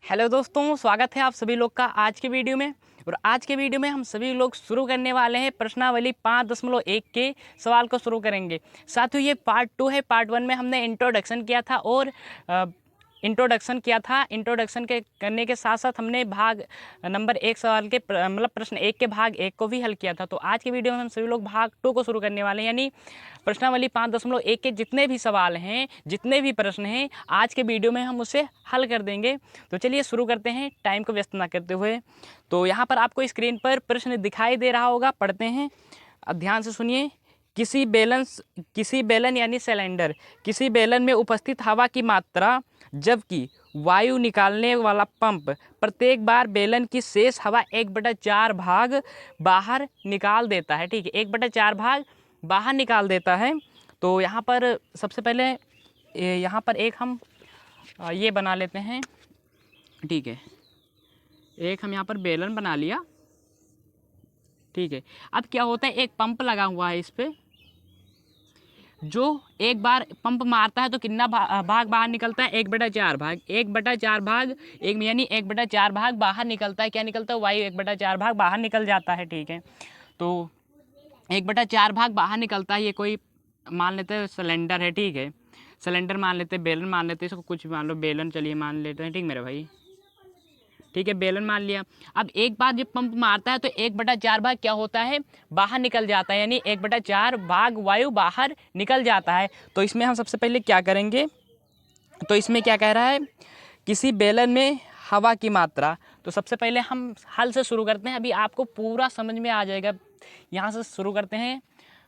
Hello दोस्तों, स्वागत है आप सभी लोग का आज के वीडियो में। और आज के वीडियो में हम सभी लोग शुरू करने वाले हैं प्रश्नावली 5.1 के सवाल को शुरू करेंगे। साथियों, ये पार्ट 2 है। पार्ट 1 में हमने इंट्रोडक्शन किया था और इंट्रोडक्शन के करने के साथ साथ हमने भाग नंबर 1 सवाल के मतलब प्रश्न 1 के भाग 1 को भी हल किया था। तो आज के वीडियो में हम सभी लोग भाग 2 को शुरू करने वाले हैं, यानी प्रश्नावली 5.1 के जितने भी सवाल हैं, जितने भी प्रश्न हैं, आज के वीडियो में हम उसे हल कर देंगे। तो चलिए शुरू करते हैं टाइम को व्यस्त ना करते हुए। तो यहाँ पर आपको स्क्रीन पर प्रश्न दिखाई दे रहा होगा, पढ़ते हैं। अब ध्यान से सुनिए। किसी बेलन यानी सिलेंडर, किसी बेलन में उपस्थित हवा की मात्रा जबकि वायु निकालने वाला पंप प्रत्येक बार बेलन की शेष हवा 1/4 भाग बाहर निकाल देता है। ठीक है, 1/4 भाग बाहर निकाल देता है। तो यहाँ पर सबसे पहले यहाँ पर एक हम ये बना लेते हैं। ठीक है, एक हम यहाँ पर बेलन बना लिया। ठीक है, अब क्या होता है, एक पंप लगा हुआ है इस पे, जो एक बार पंप मारता है तो कितना भाग बाहर निकलता है, 1/4 भाग। 1/4 भाग एक यानी 1/4 भाग बाहर निकलता है। क्या निकलता है, वायु 1/4 भाग बाहर निकल जाता है। ठीक है, तो 1/4 भाग बाहर निकलता है। ये कोई मान लेते हैं सिलेंडर है। ठीक है, सिलेंडर मान लेते हैं, बेलन मान लेते हैं, इसको कुछ मान लो, बेलन चलिए मान लेते हैं। ठीक मेरे भाई, ठीक है, बेलन मान लिया। अब एक बार जब पंप मारता है तो 1/4 भाग क्या होता है, बाहर निकल जाता है, यानी 1/4 भाग वायु बाहर निकल जाता है। तो इसमें हम सबसे पहले क्या करेंगे, तो इसमें क्या कह रहा है, किसी बेलन में हवा की मात्रा। तो सबसे पहले हम हल से शुरू करते हैं, अभी आपको पूरा समझ में आ जाएगा। यहाँ से शुरू करते हैं,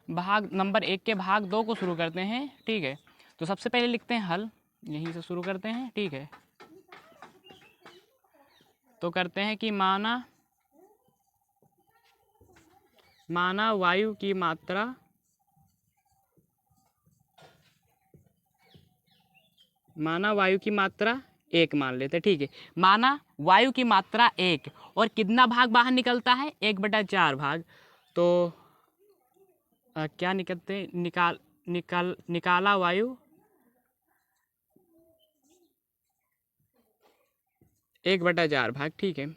भाग नंबर 1 के भाग 2 को शुरू करते हैं। ठीक है, तो सबसे पहले लिखते हैं हल, यहीं से शुरू करते हैं। ठीक है, तो करते हैं कि माना वायु की मात्रा एक मान लेते हैं। ठीक है, माना वायु की मात्रा 1 और कितना भाग बाहर निकलता है, 1/4 भाग। तो क्या निकलते निकाला वायु 1/4 भाग। ठीक है,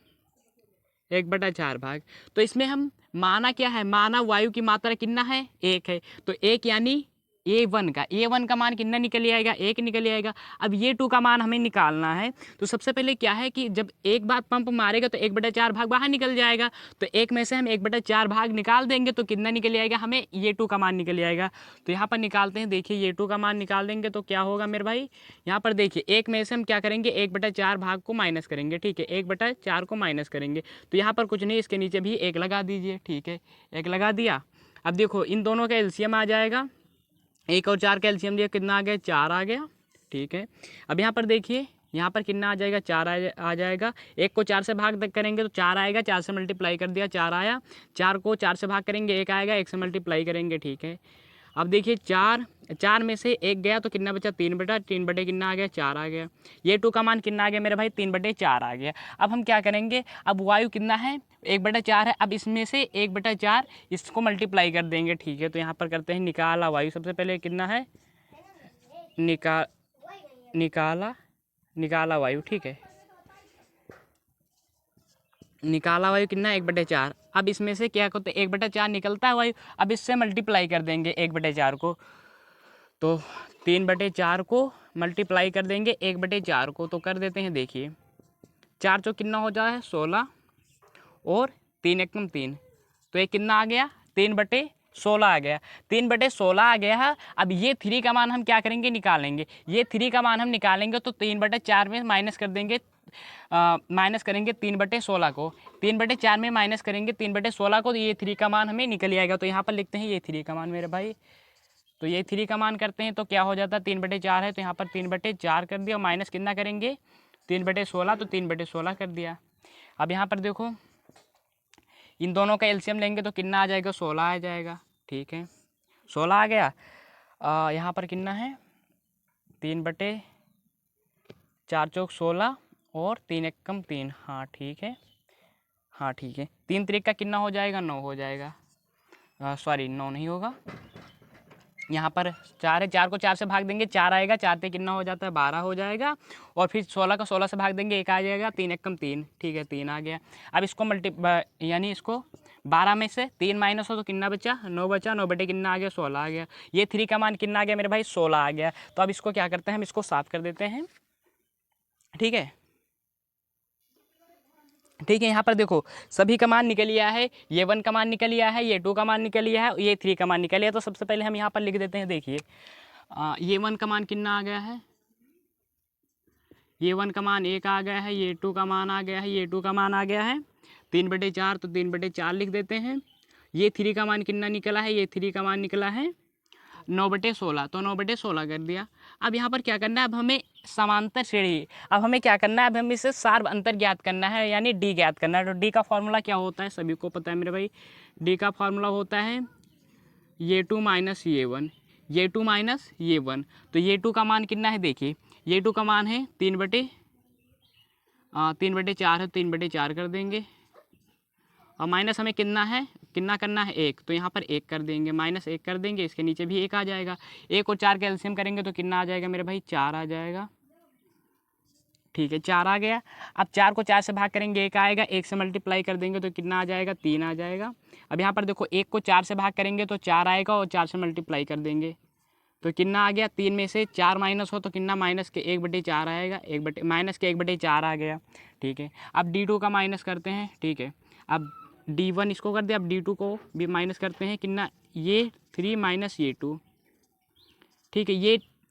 1/4 भाग। तो इसमें हम माना क्या है, माना वायु की मात्रा कितना है, 1 है। तो 1 यानी ए वन का मान कितना निकल आएगा, 1 निकल आएगा। अब ए2 का मान हमें निकालना है। तो सबसे पहले क्या है कि जब एक बार पंप मारेगा तो 1/4 भाग बाहर निकल जाएगा। तो 1 में से हम 1/4 भाग निकाल देंगे तो कितना निकल आएगा, हमें ए2 का मान निकल आएगा। तो यहाँ पर निकालते हैं। देखिए, ए2 का मान निकाल देंगे तो क्या होगा मेरे भाई, यहाँ पर देखिए 1 में से हम क्या करेंगे, 1/4 भाग को माइनस करेंगे। ठीक है, 1/4 को माइनस करेंगे तो यहाँ पर कुछ नहीं, इसके नीचे भी 1 लगा दीजिए। ठीक है, 1 लगा दिया। अब देखो इन दोनों का एलसीएम आ जाएगा, 1 और 4 का एलसीएम दिया, कितना आ गया, 4 आ गया। ठीक है, अब यहाँ पर देखिए, यहाँ पर कितना आ जाएगा, 4 आ जाएगा। 1 को 4 से भाग करेंगे तो 4 आएगा, 4 से मल्टीप्लाई कर दिया, 4 आया। 4 को 4 से भाग करेंगे 1 आएगा, 1 से मल्टीप्लाई करेंगे। ठीक है, अब देखिए 4 में से 1 गया तो कितना बचा, 3/3 कितना आ गया, 4 आ गया। ये 2 का मान कितना आ गया मेरे भाई, 3/4 आ गया। अब हम क्या करेंगे, अब वायु कितना है, 1/4 है। अब इसमें से 1/4 इसको मल्टीप्लाई कर देंगे। ठीक है, तो यहाँ पर करते हैं निकाला वायु। सबसे पहले कितना है, निकाला वायु। ठीक है, निकाला वायु कितना है, 1/4। अब इसमें से क्या करते हैं, 1/4 निकलता है वायु, अब इससे मल्टीप्लाई कर देंगे 1/4 को। तो 3/4 को मल्टीप्लाई कर देंगे 1/4 को, तो कर देते हैं। देखिए 4 चौक कितना हो जाए, 16 और 3 एकम 3, तो ये कितना आ गया, 3/16 आ गया। 3/16 आ गया है। अब ये 3 का मान हम क्या करेंगे, निकालेंगे। ये 3 का मान हम निकालेंगे तो 3/4 में माइनस कर देंगे, माइनस करेंगे 3/16 को। 3/4 में माइनस करेंगे 3/16 को, तो ये 3 का मान हमें निकल आएगा। तो यहाँ पर लिखते हैं ये 3 का मान मेरे भाई। तो ये 3 का मान करते हैं तो क्या हो जाता है, 3/4 है तो यहाँ पर 3/4 कर दिया, और माइनस कितना करेंगे, 3/16, तो 3/16 कर दिया। अब यहाँ पर देखो, इन दोनों का एलसीएम लेंगे तो कितना आ जाएगा, 16 आ जाएगा। ठीक है, 16 आ गया। यहाँ पर कितना है, 3/4 चौक 16 और 3 एकम 3। हाँ ठीक है, हाँ ठीक है। 3 त्रिक का कितना हो जाएगा, 9 हो जाएगा। सॉरी 9 नहीं होगा, यहाँ पर 4 है, 4 को 4 से भाग देंगे 4 आएगा, 4 पे कितना हो जाता है 12 हो जाएगा। और फिर 16 को 16 से भाग देंगे 1 आ जाएगा, 3 एकम 3, ठीक है 3 आ गया। अब इसको यानी इसको 12 में से 3 माइनस हो तो कितना बचा 9 बचा, 9 बटे कितना आ गया 16 आ गया। ये 3 का मान कितना आ गया मेरे भाई 16 आ गया। तो अब इसको क्या करते हैं हम इसको साफ कर देते हैं, ठीक है। ठीक है, यहाँ पर देखो सभी का मान निकल लिया है, ये 1 का मान निकल लिया है, ये 2 का मान निकल लिया है, ये 3 का मान निकल लिया। तो सबसे पहले हम यहाँ पर लिख देते हैं, देखिए ये 1 का मान कितना आ गया है, ये 1 का मान 1 आ गया है, ये 2 का मान आ गया है, ये 2 का मान आ गया है 3/4, तो 3/4 लिख देते हैं। ये 3 का मान कितना निकला है, ये 3 का मान निकला है 9/16, तो 9/16 कर दिया। अब यहाँ पर क्या करना है, अब हमें समांतर श्रेणी, अब हमें क्या करना है, अब हमें इसे सार्व अंतर ज्ञात करना है, यानी डी ज्ञात करना है। तो डी का फॉर्मूला क्या होता है सभी को पता है मेरे भाई, डी का फॉर्मूला होता है ये 2 माइनस ये 1, ये 2 माइनस ये 1। तो ये 2 का मान कितना है, देखिए ये 2 का मान है 3/4 है, 3/4 कर देंगे। और माइनस हमें कितना करना है 1, तो यहाँ पर 1 कर देंगे, -1 कर देंगे, इसके नीचे भी 1 आ जाएगा। 1 और 4 का एलसीएम करेंगे तो कितना आ जाएगा मेरे भाई 4 आ जाएगा, ठीक है 4 आ गया। अब 4 को 4 से भाग करेंगे 1 आएगा, 1 से मल्टीप्लाई कर देंगे तो कितना आ जाएगा 3 आ जाएगा। अब यहाँ पर देखो 1 को 4 से भाग करेंगे तो 4 आएगा, और 4 से मल्टीप्लाई कर देंगे तो कितना आ गया, 3 में से 4 माइनस हो तो कितना -1/4 आएगा, -1/4 आ गया, ठीक है। अब D2 का माइनस करते हैं, ठीक है। अब D1 इसको कर दे, अब D2 को भी माइनस करते हैं, कितना ये 3 माइनस ये 2, ठीक है।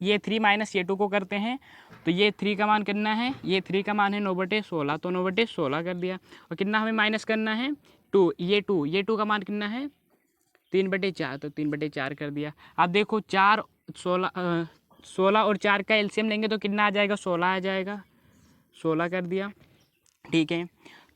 ये 3 माइनस ये 2 को करते हैं, तो ये 3 का मान कितना है, ये 3 का मान है 9/16, तो 9/16 कर दिया। और कितना हमें माइनस करना है 2, ये 2 का मान कितना है 3/4, तो 3/4 कर दिया। अब देखो 16 और 4 का एलसीएम लेंगे तो कितना आ जाएगा 16 आ जाएगा, 16 कर दिया, ठीक है।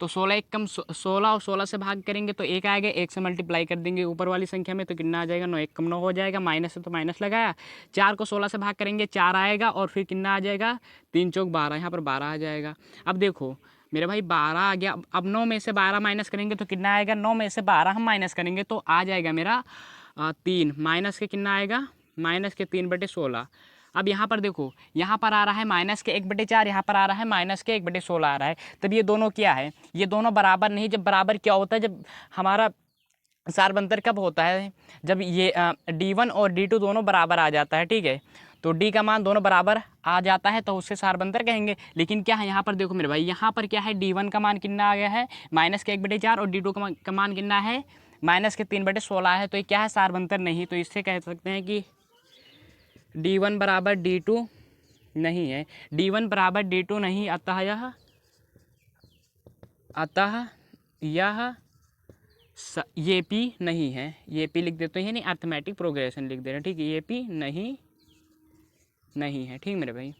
तो 16 और 16 से भाग करेंगे तो 1 आएगा, 1 से मल्टीप्लाई कर देंगे ऊपर वाली संख्या में तो कितना आ जाएगा 9 1 9 हो जाएगा, माइनस है तो माइनस लगाया। 4 को 16 से भाग करेंगे 4 आएगा, और फिर कितना आ जाएगा 3 चौक 12, यहाँ पर 12 आ जाएगा। अब देखो मेरे भाई 12 आ गया। अब 9 में से 12 माइनस करेंगे तो कितना आएगा, 9 में से 12 हम माइनस करेंगे तो आ जाएगा मेरा 3, माइनस के कितना आएगा, -3/16। अब यहाँ पर देखो, यहाँ पर आ रहा है -1/4, यहाँ पर आ रहा है -1/16 आ रहा है। तब ये दोनों क्या है, ये दोनों बराबर नहीं। जब बराबर क्या होता है, जब हमारा सार्व अंतर कब होता है, जब ये D1 और D2 दोनों बराबर आ जाता है, ठीक है। तो D का मान दोनों बराबर आ जाता है तो उससे सार्व अंतर कहेंगे। लेकिन क्या है यहाँ पर देखो मेरे भाई, यहाँ पर क्या है D1 का मान कितना आ गया है -1/4, और D2 का मान कितना है -3/16 है। तो ये क्या है सार्व अंतर नहीं। तो इससे कह सकते हैं कि D1 बराबर D2 नहीं है, D1 बराबर D2 नहीं, अतः ये P नहीं है, ये P लिख देते हैं, नहीं अर्थमेटिक प्रोग्रेशन लिख दे रहे हैं, ठीक है। ये P नहीं है, ठीक मेरे भाई,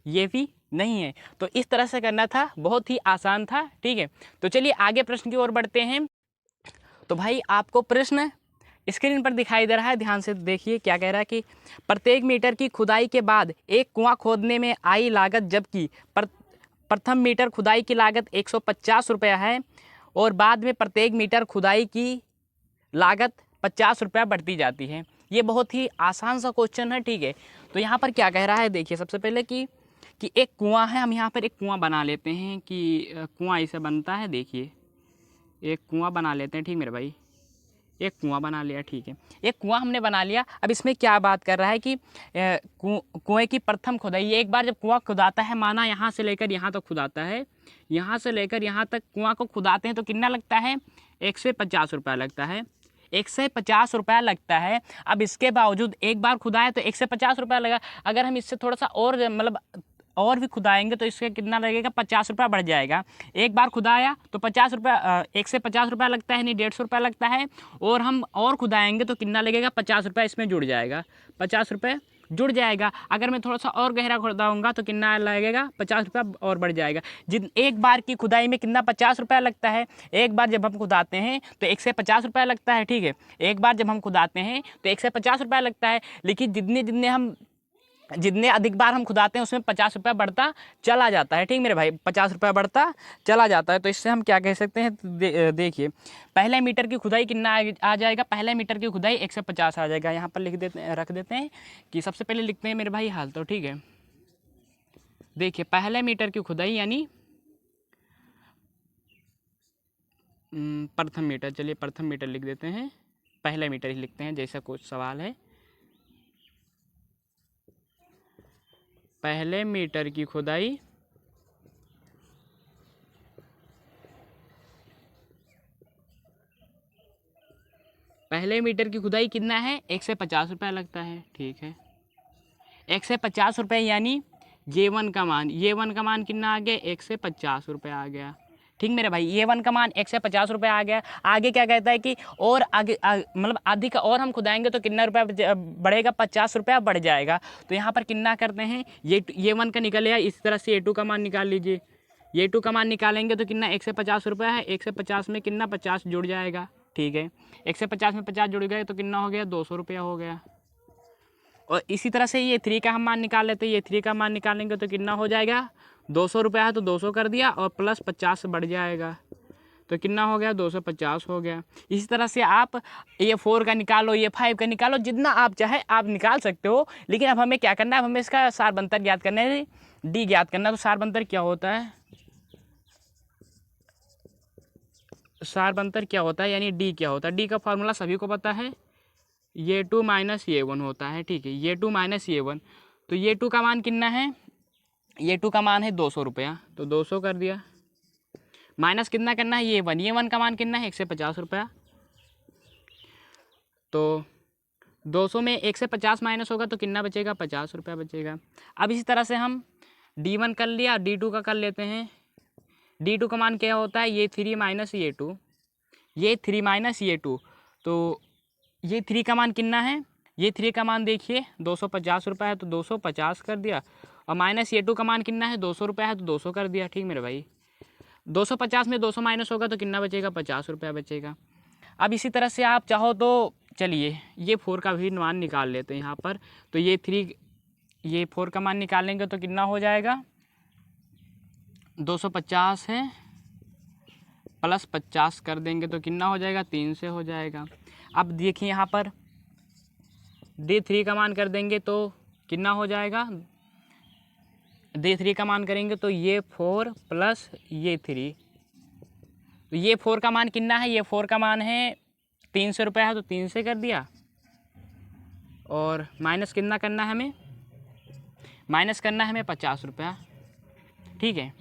ये P नहीं है। तो इस तरह से करना था, बहुत ही आसान था, ठीक है। तो चलिए आगे प्रश्न की ओर बढ़ते हैं। तो भाई आपको प्रश्न स्क्रीन पर दिखाई दे रहा है, ध्यान से देखिए क्या कह रहा है कि प्रत्येक मीटर की खुदाई के बाद एक कुआं खोदने में आई लागत, जबकि प्रथम मीटर खुदाई की लागत 150 रुपया है, और बाद में प्रत्येक मीटर खुदाई की लागत 50 रुपया बढ़ती जाती है। ये बहुत ही आसान सा क्वेश्चन है, ठीक है। तो यहाँ पर क्या कह रहा है, देखिए सबसे पहले कि एक कुआं है, हम यहाँ पर एक कुआं बना लेते हैं कि कुआं ऐसे बनता है, देखिए एक कुआं बना लेते हैं, ठीक मेरे भाई, एक कुआं बना लिया, ठीक है। एक कुआं हमने बना लिया। अब इसमें क्या बात कर रहा है कि कुएं की प्रथम खुदाई, एक बार जब कुआं खुदाता है, माना यहाँ से लेकर यहाँ तक खुदाता है, यहाँ से लेकर यहाँ तक कुआं को खुदाते हैं तो कितना लगता है 150 रुपया लगता है, 150 रुपया लगता है। अब इसके बावजूद एक बार खुदाए तो 150 रुपया लगा, अगर हम इससे थोड़ा सा और मतलब और भी खुदाएंगे तो इसका कितना लगेगा 50 रुपया बढ़ जाएगा। एक बार खुदाया तो 50 रुपया, 150 रुपया लगता है, नहीं 150 रुपया लगता है, और हम और खुदाएंगे तो कितना लगेगा 50 रुपया इसमें जुड़ जाएगा, 50 रुपये जुड़ जाएगा। अगर मैं थोड़ा सा और गहरा खुदाऊंगा तो कितना लगेगा 50 रुपया और बढ़ जाएगा। एक बार की खुदाई में कितना 50 रुपया लगता है, एक बार जब हम खुदाते हैं तो 150 रुपया लगता है, ठीक है। एक बार जब हम खुदाते हैं तो 150 रुपया लगता है, लेकिन जितने हम जितने अधिक बार हम खुदाते हैं उसमें 50 रुपया बढ़ता चला जाता है। ठीक मेरे भाई, 50 रुपया बढ़ता चला जाता है। तो इससे हम क्या कह सकते हैं, देखिए पहले मीटर की खुदाई कितना आ जाएगा, पहले मीटर की खुदाई 150 आ जाएगा। यहाँ पर लिख देते हैं, रख देते हैं कि सबसे पहले लिखते हैं मेरे भाई हाल। तो ठीक है, देखिए पहले मीटर की खुदाई यानी प्रथम मीटर, चलिए प्रथम मीटर लिख देते हैं, पहले मीटर ही लिखते हैं जैसा कुछ सवाल है। पहले मीटर की खुदाई पहले मीटर की खुदाई कितना है, 150 रुपया लगता है। ठीक है, 150 रुपये यानी ये वन का मान, ये वन का मान कितना आ गया, 150 रुपये आ गया। ठीक मेरे भाई, ये वन का मान 150 रुपये आ गया। आगे क्या कहता है कि और आगे मतलब अधिक और हम खुदाएंगे तो कितना रुपया बढ़ेगा, 50 रुपया बढ़ जाएगा। तो यहाँ पर कितना करते हैं, ये वन का निकल गया, इसी तरह से A2 का मान निकाल लीजिए। A2 का मान निकालेंगे तो कितना, 150 रुपया है, 150 में कितना 50 जुड़ जाएगा। ठीक है, 150 में 50 जुड़ गए तो कितना हो गया, 200 रुपया हो गया। और इसी तरह से ये 3 का हम मान निकाल लेते हैं, ये 3 का मान निकालेंगे तो कितना हो जाएगा, 200 रुपया है तो 200 कर दिया और प्लस 50 बढ़ जाएगा तो कितना हो गया, 250 हो गया। इसी तरह से आप ये 4 का निकालो, ये 5 का निकालो, जितना आप चाहे आप निकाल सकते हो। लेकिन अब हमें क्या करना है, अब हमें इसका सार बंतर ज्ञात करना है, डी ज्ञात करना है। तो सार बंतर क्या होता है, सार बंतर क्या होता है यानी डी क्या होता है। डी का फॉर्मूला सभी को पता है, ये 2 माइनस ये 1 होता है। ठीक है, ये 2 माइनस ये 1, तो ये 2 का मान कितना है, ये 2 का मान है 200 रुपया, तो 200 कर दिया। माइनस कितना करना है, ये 1, ये 1 का मान कितना है, 150 रुपया। तो 200 में 150 माइनस होगा तो कितना बचेगा, 50 रुपया बचेगा। अब इसी तरह से हम D1 कर लिया, D2 का कर लेते हैं। D2 का मान क्या होता है, ये 3 माइनस ये 2, ये 3 माइनस ये 2, तो ये 3 का मान कितना है, ये 3 का मान देखिए 250 रुपया है तो 250 कर दिया। और माइनस ये 2 का मान कितना है, 200 रुपया है तो 200 कर दिया। ठीक मेरे भाई, 250 में 200 माइनस होगा तो कितना बचेगा, 50 रुपया बचेगा। अब इसी तरह से आप चाहो तो चलिए ये 4 का भी मान निकाल लेते हैं यहाँ पर। तो ये 4 का मान निकालेंगे तो कितना हो जाएगा, 250 है प्लस 50 कर देंगे तो कितना हो जाएगा, 3 से हो जाएगा। अब देखिए यहाँ पर D3 का मान कर देंगे तो कितना हो जाएगा, D3 का मान करेंगे तो ये 4 प्लस ये 3, तो ये 4 का मान कितना है, ये 4 का मान है 300 रुपया है तो 3 से कर दिया। और माइनस कितना करना है हमें, माइनस करना है हमें 50 रुपया। ठीक है,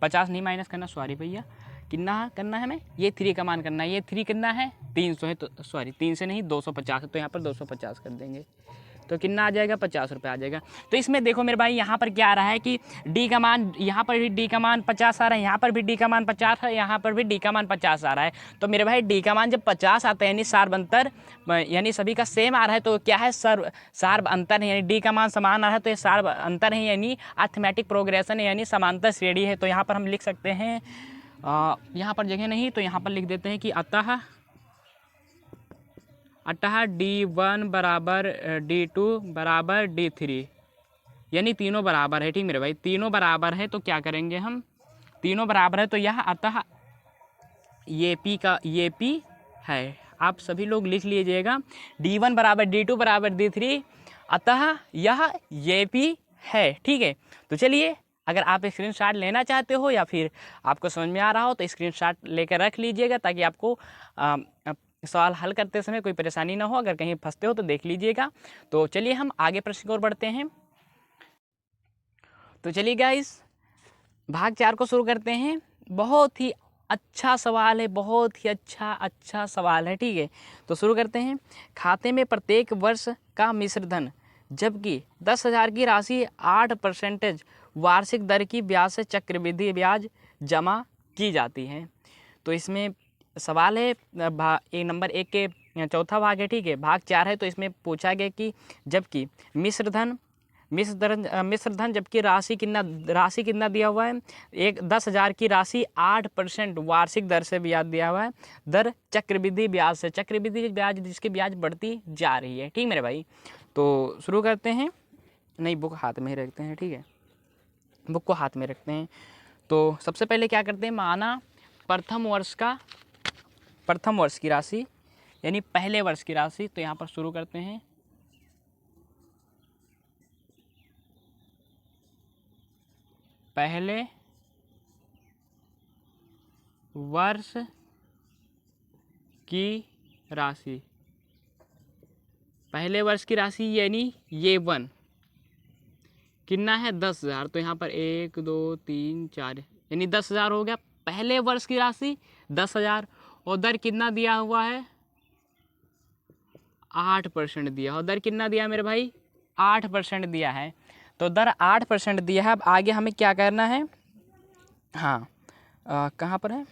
50 नहीं माइनस करना, सॉरी भैया, कितना करना है हमें, ये 3 का मान करना है। ये 3 कितना है, 300 है, तो सॉरी 3 से नहीं 250 है, तो यहाँ पर 250 कर देंगे तो कितना आ जाएगा, 50 रुपये आ जाएगा। तो इसमें देखो मेरे भाई यहाँ पर क्या आ रहा है कि डी का मान, यहाँ पर भी डी का मान 50 आ रहा है, यहाँ पर भी डी का मान 50 है, यहाँ पर भी डी का मान 50 आ रहा है। तो मेरे भाई डी का मान जब 50 आता है यानी सार अंतर यानी सभी का सेम आ रहा है, तो क्या है, सार अंतर है, यानी डी का मान समान आ रहा है तो ये सार अंतर है, यानी अर्थमेटिक प्रोग्रेशन है, यानी समांतर श्रेणी है। तो यहाँ पर हम लिख सकते हैं, यहाँ पर जगह नहीं तो यहाँ पर लिख देते हैं कि अतः D1 बराबर D2 बराबर D3, यानी तीनों बराबर है। ठीक मेरे भाई, तीनों बराबर है तो क्या करेंगे हम, तीनों बराबर है तो यह अतः ये P है। आप सभी लोग लिख लीजिएगा, D1 बराबर D2 बराबर D3, अतः यह ये P है। ठीक है, तो चलिए अगर आप स्क्रीनशॉट लेना चाहते हो या फिर आपको समझ में आ रहा हो तो स्क्रीनशॉट लेकर रख लीजिएगा, ताकि आपको सवाल हल करते समय कोई परेशानी ना हो। अगर कहीं फंसते हो तो देख लीजिएगा। तो चलिए हम आगे प्रश्न की ओर बढ़ते हैं। तो चलिए गाइस, भाग 4 को शुरू करते हैं। बहुत ही अच्छा सवाल है, बहुत ही अच्छा सवाल है। ठीक है, तो शुरू करते हैं। खाते में प्रत्येक वर्ष का मिश्र धन जबकि 10,000 की राशि 8% वार्षिक दर की ब्याज से चक्रवृद्धि ब्याज जमा की जाती है। तो इसमें सवाल है नंबर 1 के चौथा भाग है। ठीक है, भाग 4 है, तो इसमें पूछा गया कि जबकि मिश्र धन जबकि राशि कितना दिया हुआ है, 10,000 की राशि 8% वार्षिक दर से ब्याज दिया हुआ है, दर चक्रवृद्धि ब्याज से, चक्रवृद्धि ब्याज जिसकी ब्याज बढ़ती जा रही है। ठीक मेरे भाई, तो शुरू करते हैं। नहीं, बुक हाथ में ही रखते हैं, ठीक है, बुक को हाथ में रखते हैं। तो सबसे पहले क्या करते हैं, माना प्रथम वर्ष की राशि यानी पहले वर्ष की राशि। तो यहाँ पर शुरू करते हैं। पहले वर्ष की राशि, पहले वर्ष की राशि यानी ये 1 कितना है 10,000। तो यहाँ पर 1 2 3 4 यानी 10,000 हो गया पहले वर्ष की राशि 10,000। और दर कितना दिया हुआ है 8% दिया। और दर कितना दिया मेरे भाई 8% दिया है। तो दर 8% दिया है। अब आगे हमें क्या करना है, हाँ कहाँ पर है,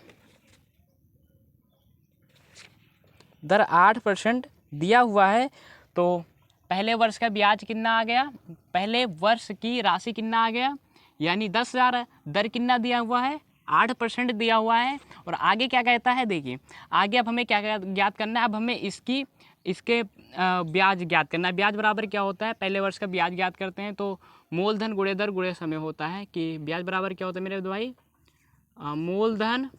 दर 8% दिया हुआ है। तो पहले वर्ष का ब्याज कितना आ गया, पहले वर्ष की राशि कितना आ गया यानी 10,000। दर कितना दिया हुआ है 8% दिया हुआ है। और आगे क्या कहता है, देखिए आगे अब हमें क्या ज्ञात करना है, अब हमें इसके ब्याज ज्ञात करना है। ब्याज बराबर क्या होता है, पहले वर्ष का ब्याज ज्ञात करते हैं तो मूलधन गुणे दर गुणे समय होता है। कि ब्याज बराबर क्या होता है मेरे भाई, मूलधन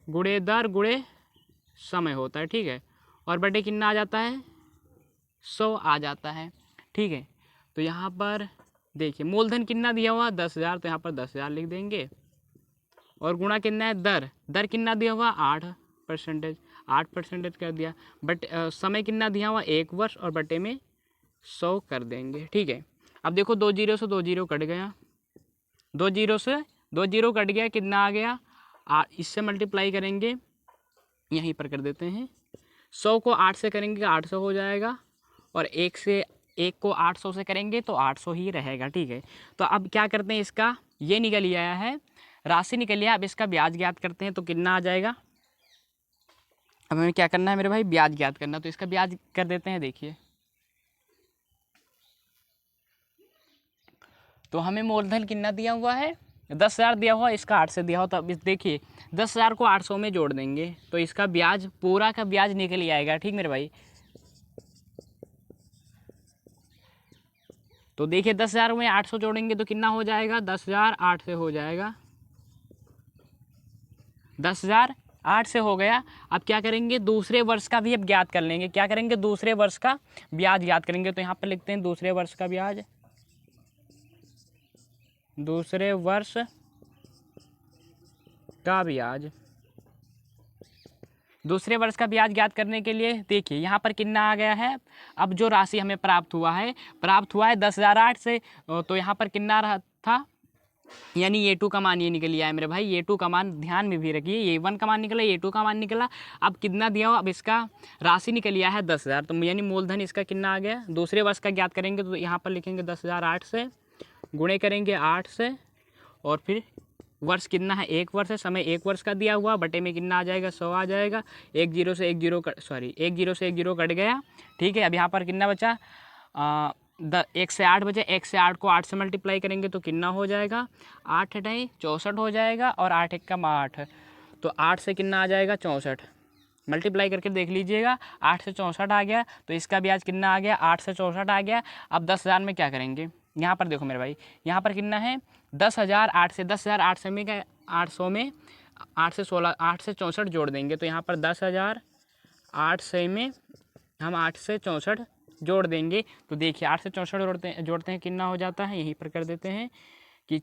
गुणे दर गुणे समय होता है, ठीक है। और बटे कितना आ जाता है 100 आ जाता है, ठीक है। तो यहाँ पर देखिए मूलधन कितना दिया हुआ 10,000, तो यहाँ पर 10,000 लिख देंगे। और गुणा कितना है दर कितना दिया हुआ 8% कर दिया। बट समय कितना दिया हुआ 1 वर्ष और बटे में 100 कर देंगे, ठीक है। अब देखो 2 जीरो से 2 जीरो कट गया, 2 जीरो से 2 जीरो कट गया, कितना आ गया इससे मल्टीप्लाई करेंगे, यहीं पर कर देते हैं। 100 को 8 से करेंगे 800 हो जाएगा। और 1 को 800 से करेंगे तो 800 ही रहेगा, ठीक है। तो अब क्या करते हैं, इसका ये निकल आया है, राशि निकल लिया। अब इसका ब्याज ज्ञात करते हैं तो कितना आ जाएगा। अब हमें क्या करना है मेरे भाई, ब्याज ज्ञात करना। तो इसका ब्याज कर देते हैं। देखिए तो हमें मूलधन कितना दिया हुआ है 10,000 दिया हुआ, इसका 8 से दिया हुआ। तो अब देखिए 10,000 को 800 में जोड़ देंगे तो इसका ब्याज पूरा का ब्याज निकल ही आएगा, ठीक मेरे भाई। तो देखिए 10,000 में 800 जोड़ेंगे तो कितना हो जाएगा, 10,000 8 से हो जाएगा, 10,000 8 से हो गया। अब क्या करेंगे, दूसरे वर्ष का भी अब ज्ञात कर लेंगे। क्या करेंगे, दूसरे वर्ष का ब्याज ज्ञात करेंगे। तो यहाँ पर लिखते हैं दूसरे वर्ष का ब्याज, दूसरे वर्ष का ब्याज। दूसरे वर्ष का ब्याज ज्ञात करने के लिए देखिए यहाँ पर कितना आ गया है। अब जो राशि हमें प्राप्त हुआ है 10,008 से, तो यहाँ पर कितना रहा था, यानी ये 2 का मान ये निकल आया मेरे भाई। ये 2 का मान ध्यान में भी रखिए, ये 1 का मान निकला, ये 2 का मान निकला। अब कितना दिया हो, अब इसका राशि निकल आया है 10,000। तो यानी मूलधन इसका कितना आ गया, दूसरे वर्ष का ज्ञात करेंगे तो यहाँ पर लिखेंगे 10,008 से गुणे करेंगे 8 से। और फिर वर्ष कितना है 1 वर्ष है, समय 1 वर्ष का दिया हुआ, बटे में कितना आ जाएगा 100 आ जाएगा। 1 जीरो से 1 जीरो कट गया, ठीक है। अब यहाँ पर कितना बचा 1 से 8 बचे, 1 से 8 को 8 से मल्टीप्लाई करेंगे तो कितना हो जाएगा 8 × 64 हो जाएगा। और 8 × 8, तो 8 से कितना आ जाएगा 64, मल्टीप्लाई करके देख लीजिएगा 8 से 64 आ गया। तो इसका ब्याज कितना आ गया 8 से 64 आ गया। अब 10,000 में क्या करेंगे, यहाँ पर देखो मेरे भाई, यहाँ पर कितना है 10,000 8 से 10,000 800 में क्या 800 में 8 से 16 8 से 64 जोड़ देंगे। तो यहाँ पर 10,000 800 में हम 8 से 64 जोड़ देंगे। तो देखिए 8 से 64 जोड़ते हैं कितना हो जाता है, यहीं पर कर देते हैं कि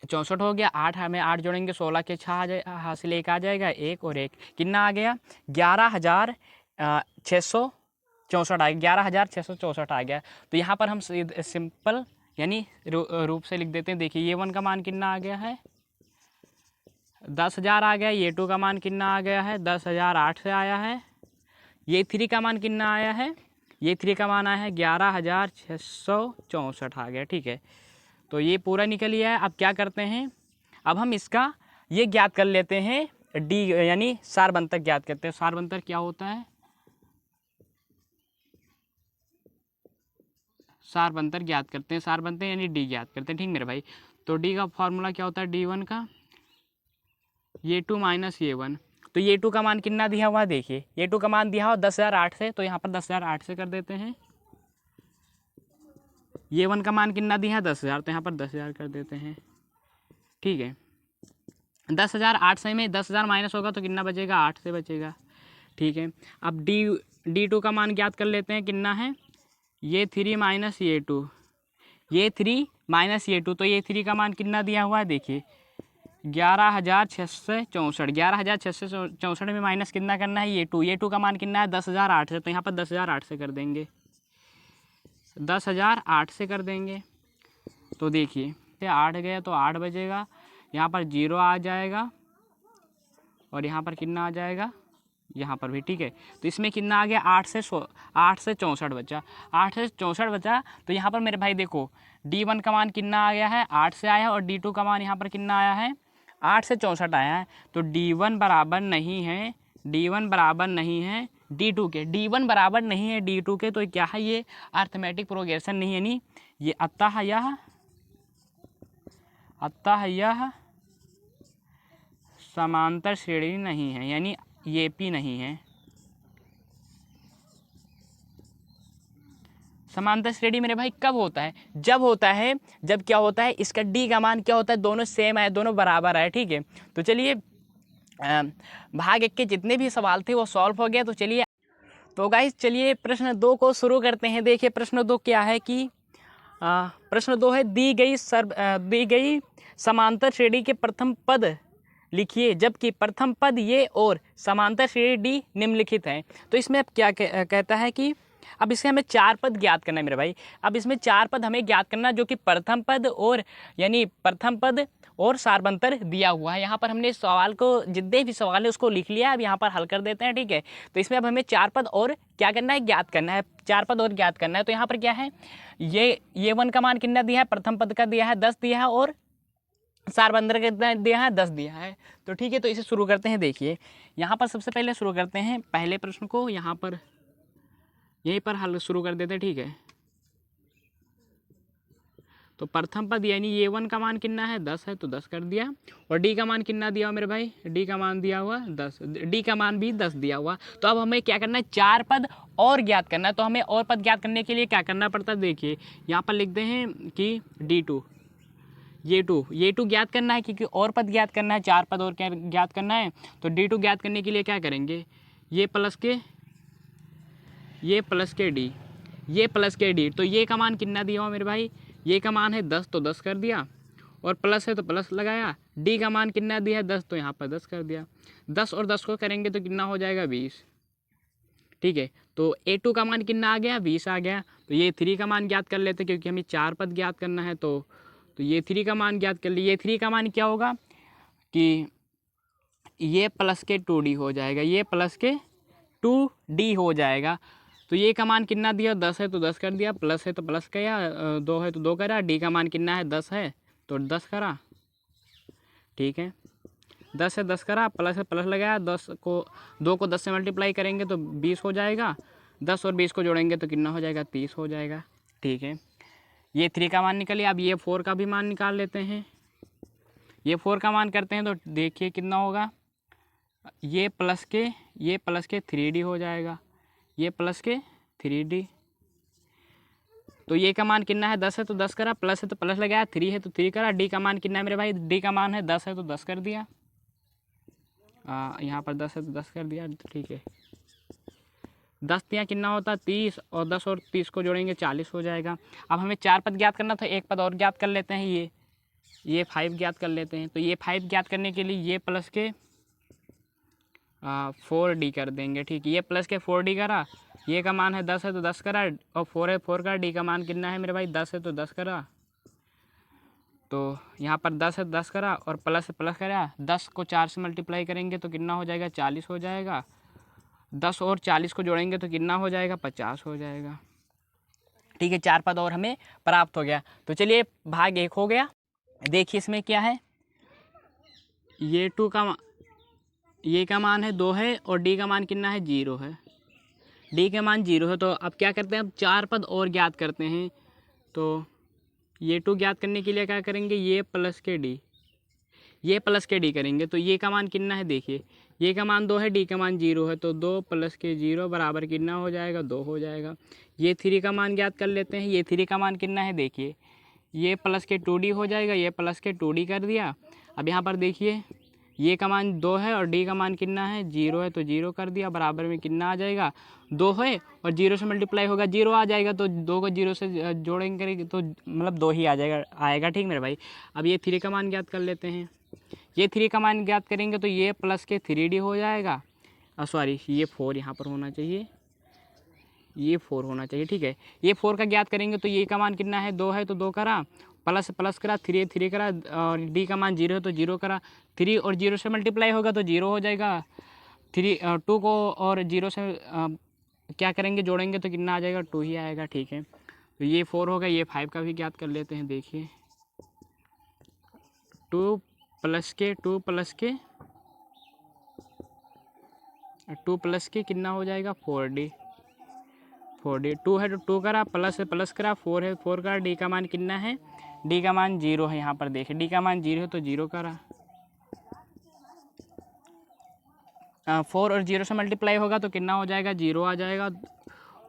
64 हो गया। 8 हमें 8 जोड़ेंगे 16 के 6 हासिल 1 आ जाएगा, 1 और 1 कितना आ गया 11,664 आ गया, 11,664 आ गया। तो यहाँ पर हम सिंपल यानी रूप से लिख देते हैं। देखिए ये 1 का मान कितना आ गया है 10,000 आ गया, ये 2 का मान कितना आ गया है 10,008 से आया है, ये 3 का मान कितना आया है, ये 3 का मान आया है 11,664 आ गया, ठीक है। तो ये पूरा निकल लिया है। अब क्या करते हैं, अब हम इसका ये ज्ञात कर लेते हैं डी यानी सारबंधक ज्ञात करते हैं। सारबंधक क्या होता है, सारबंधक ज्ञात करते हैं, सारबंधक यानी डी ज्ञात करते हैं, ठीक मेरे भाई। तो डी का फॉर्मूला क्या होता है D1 का, ये 2 माइनस ये 1। तो ये 2 का मान कितना दिया हुआ है, देखिए ये 2 का मान दिया हुआ 10,008 से, तो यहाँ पर 10,008 से कर देते हैं। ये वन का मान कितना दिया है 10,000, तो यहाँ पर 10,000 कर देते हैं। ठीक है, 10,000 8 से में 10,000 माइनस होगा तो कितना बचेगा, 8 से बचेगा। ठीक है, अब D2 का मान ज्ञात कर लेते हैं, कितना है, ये 3 माइनस ये 2, ये 3 माइनस ये 2, तो ये 3 का मान कितना दिया हुआ है, देखिए 11,664। 11,664 में माइनस कितना करना है, ये 2 का मान कितना है 10,008 से, तो यहाँ पर 10,008 से कर देंगे, 10,008 से कर देंगे। तो देखिए 8 गया तो 8 बचेगा, यहाँ पर 0 आ जाएगा और यहाँ पर कितना आ जाएगा, यहाँ पर भी। ठीक है, तो इसमें कितना आ गया, 8 से 64 बचा, 8 से 64 बचा। तो यहाँ पर मेरे भाई देखो D1 का मान कितना आ गया है, 8 से आया, और D2 का मान यहाँ पर कितना आया है, 8 से 64 आया है। तो D1 बराबर नहीं है, D1 बराबर नहीं है D2 के, D1 बराबर नहीं है D2 के, तो क्या है, ये अर्थमेटिक प्रोग्रेशन नहीं है, नहीं ये अतः यह समांतर श्रेणी नहीं है, यानी ये P नहीं है। समांतर श्रेणी मेरे भाई कब होता है, जब होता है, जब क्या होता है, इसका D का मान क्या होता है, दोनों सेम है, दोनों बराबर है। ठीक है, तो चलिए भाग 1 के जितने भी सवाल थे वो सॉल्व हो गया। तो चलिए, तो गाइस चलिए प्रश्न 2 को शुरू करते हैं। देखिए प्रश्न 2 क्या है कि प्रश्न 2 है, दी गई समांतर श्रेणी के प्रथम पद लिखिए, जबकि प्रथम पद ये और समांतर श्रेणी डी निम्नलिखित है। तो इसमें अब क्या कहता है कि अब इसमें हमें 4 पद ज्ञात करना है मेरे भाई। अब इसमें 4 पद हमें ज्ञात करना, जो कि प्रथम पद और यानी प्रथम पद और सार्वंतर दिया हुआ है। यहाँ पर हमने सवाल को, जितने भी सवाल है उसको लिख लिया, अब यहाँ पर हल कर देते हैं। ठीक है, तो इसमें अब हमें 4 पद और क्या करना है, ज्ञात करना है, 4 पद और ज्ञात करना है। तो यहाँ पर क्या है, ये 1 का मान कितना दिया है, प्रथम पद का दिया है 10 दिया है, और सार्वंतर कितना दिया है, 10 दिया है। तो ठीक है, तो इसे शुरू करते हैं। देखिए यहाँ पर सबसे पहले शुरू करते हैं पहले प्रश्न को, यहाँ पर यहीं पर हल शुरू कर देते हैं। ठीक है, तो प्रथम पद यानी ये 1 का मान कितना है, 10 है, तो 10 कर दिया, और D का मान कितना दिया हुआ मेरे भाई, D का मान दिया हुआ 10, D का मान भी 10 दिया हुआ। तो अब हमें क्या करना है, 4 पद और ज्ञात करना है। तो हमें और पद ज्ञात करने के लिए क्या करना पड़ता है, देखिए यहाँ पर लिखते हैं कि D2, ये 2 ज्ञात करना है, क्योंकि और पद ज्ञात करना है, 4 पद और क्या ज्ञात करना है। तो D2 ज्ञात करने के लिए क्या करेंगे, ये प्लस के D, ये प्लस के D। तो ये का मान कितना दिया हुआ मेरे भाई, ये का मान है 10, तो 10 कर दिया, और प्लस है तो प्लस लगाया। D का मान कितना दिया है 10, तो यहाँ पर 10 कर दिया। 10 और 10 को करेंगे तो कितना हो जाएगा, 20। ठीक है, तो A2 का मान कितना आ गया, 20 आ गया। तो ये 3 का मान ज्ञात कर लेते, क्योंकि हमें 4 पद ज्ञात करना है। तो ये 3 का मान ज्ञात कर लिए। ये 3 का मान क्या होगा कि ये प्लस के 2D हो जाएगा, ये प्लस के 2D हो जाएगा। तो ये का मान कितना दिया, 10 है तो 10 कर दिया, प्लस है तो प्लस किया, 2 है तो 2 करा। D का मान कितना है, 10 है तो 10 करा। ठीक है, 10 है 10 करा, प्लस है प्लस लगाया, 2 को 10 से मल्टीप्लाई करेंगे तो 20 हो जाएगा, 10 और 20 को जोड़ेंगे तो कितना हो जाएगा, 30 हो जाएगा। ठीक है, ये 3 का मान निकल लिया। अब ये 4 का भी मान निकाल लेते हैं। ये 4 का मान करते हैं तो देखिए कितना होगा, ये प्लस के 3D हो जाएगा, ये प्लस के 3D। तो ये का मान कितना है, 10 है तो 10 करा, प्लस है तो प्लस लगाया, 3 है तो 3 करा। D का मान कितना है मेरे भाई, D का मान है 10 है तो 10 कर दिया, यहाँ पर 10 है तो 10 कर दिया। ठीक है, 10 दिया कितना होता है 30, और 10 और 30 को जोड़ेंगे 40 हो जाएगा। अब हमें 4 पद ज्ञात करना था, एक पद और ज्ञात कर लेते हैं, ये 5 ज्ञात कर लेते हैं। तो ये 5 ज्ञात करने के लिए ये प्लस के 4D कर देंगे। ठीक है, ये प्लस के 4D करा, ये का मान है 10 है तो 10 करा, और 4 है 4 का, D का मान कितना है मेरे भाई, 10 है तो 10 करा। तो यहाँ पर 10 है 10 करा, और प्लस से प्लस करा, 10 को 4 से मल्टीप्लाई करेंगे तो कितना हो जाएगा, 40 हो जाएगा। 10 और 40 को जोड़ेंगे तो कितना हो जाएगा, 50 हो जाएगा। ठीक है, 4 पद और हमें प्राप्त हो गया। तो चलिए भाग 1 हो गया। देखिए इसमें क्या है, ये 2 का ये का मान है 2 है, और D का मान कितना है, 0 है। D का मान 0 है। तो अब क्या करते हैं, अब 4 पद और ज्ञात करते हैं। तो ये 2 ज्ञात करने के लिए क्या करेंगे, ये प्लस के D, ये प्लस के डी करेंगे तो ये का मान कितना है, देखिए ये का मान 2 है, डी का मान 0 है, तो 2 प्लस के 0 बराबर कितना हो जाएगा, 2 हो जाएगा। ये 3 का मान ज्ञात कर लेते हैं। ये 3 का मान कितना है, देखिए ये प्लस के 2d हो जाएगा, ये प्लस के 2d कर दिया। अब यहाँ पर देखिए ये का मान 2 है और डी का मान कितना है, 0 है, तो 0 कर दिया। बराबर में कितना आ जाएगा, 2 है और 0 से मल्टीप्लाई होगा 0 आ जाएगा, तो 2 को 0 से जोड़ेंगे तो मतलब 2 ही आ जाएगा ठीक मेरे भाई। अब ये 3 का मान ज्ञात कर लेते हैं। ये 3 का मान ज्ञात करेंगे तो ये प्लस के 3d हो जाएगा, सॉरी ये 4 यहाँ पर होना चाहिए, ये 4 होना चाहिए, ठीक है। ये 4 का ज्ञात करेंगे तो ये का मान कितना है, 2 है, तो 2 करा, प्लस प्लस करा, 3 करा, और डी का मान 0 है तो 0 करा। 3 और 0 से मल्टीप्लाई होगा तो 0 हो जाएगा। 2 को और 0 से क्या करेंगे, जोड़ेंगे तो कितना आ जाएगा, 2 ही आएगा, ठीक है। तो ये 4 होगा। ये 5 का भी ज्ञात कर लेते हैं। देखिए 2 प्लस के कितना हो जाएगा, 4d। 2 है तो 2 करा, प्लस करा, 4 है, 4 करा, डी का मान कितना है, डी का मान 0 है। यहाँ पर देखिए डी का मान 0 है तो 0 करा। 4 और 0 से मल्टीप्लाई होगा तो कितना हो जाएगा, 0 आ जाएगा,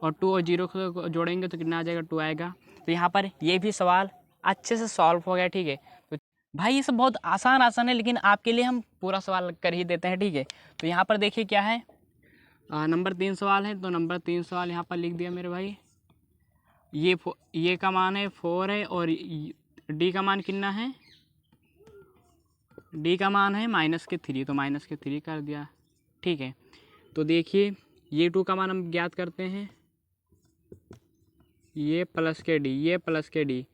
और 2 और 0 को जोड़ेंगे तो कितना आ जाएगा, 2 आएगा। तो यहाँ पर ये भी सवाल अच्छे से सॉल्व हो गया, ठीक है। तो भाई ये सब बहुत आसान है, लेकिन आपके लिए हम पूरा सवाल कर ही देते हैं, ठीक है। तो यहाँ पर देखिए क्या है, नंबर 3 सवाल है, तो नंबर 3 सवाल यहाँ पर लिख दिया मेरे भाई। ये का मान है 4 है, और डी का मान कितना है, डी का मान है -3, तो -3 कर दिया, ठीक है। तो देखिए ये 2 का मान हम ज्ञात करते हैं, ये प्लस के डी,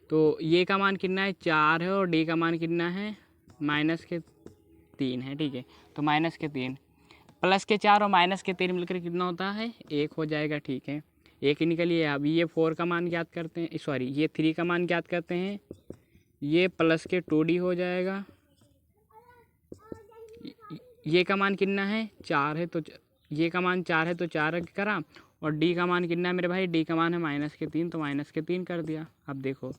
तो ये का मान कितना है, 4 है, और डी का मान कितना है, -3 है, ठीक है। तो -3 प्लस के 4 और -3 मिलकर कितना होता है, 1 हो जाएगा, ठीक है। 1 निकलिए। अब ये 4 का मान ज्ञात करते हैं, सॉरी ये 3 का मान ज्ञात करते हैं। ये प्लस के 2d हो जाएगा। ये का मान कितना है, 4 है, तो ये का मान 4 है तो 4 करा, और डी का मान कितना है मेरे भाई, डी का मान है -3, तो -3 कर दिया। अब देखो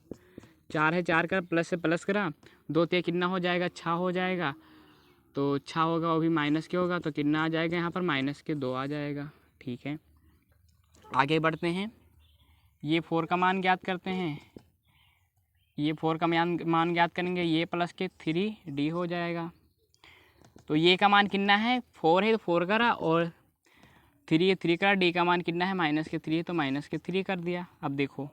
4 है, 4 का प्लस से प्लस करा, 2 ते कितना हो जाएगा, 6 हो जाएगा, तो 6 होगा, वो भी माइनस के होगा, तो कितना आ जाएगा यहाँ पर, -2 आ जाएगा, ठीक है। आगे बढ़ते हैं। ये 4 का मान ज्ञात करते हैं। ये 4 का मान ज्ञात करेंगे, ये प्लस के 3d हो जाएगा। तो ये का मान कितना है, 4 है तो 4 करा, और 3 करा, डी का मान कितना है, -3 है तो -3 कर दिया। अब देखो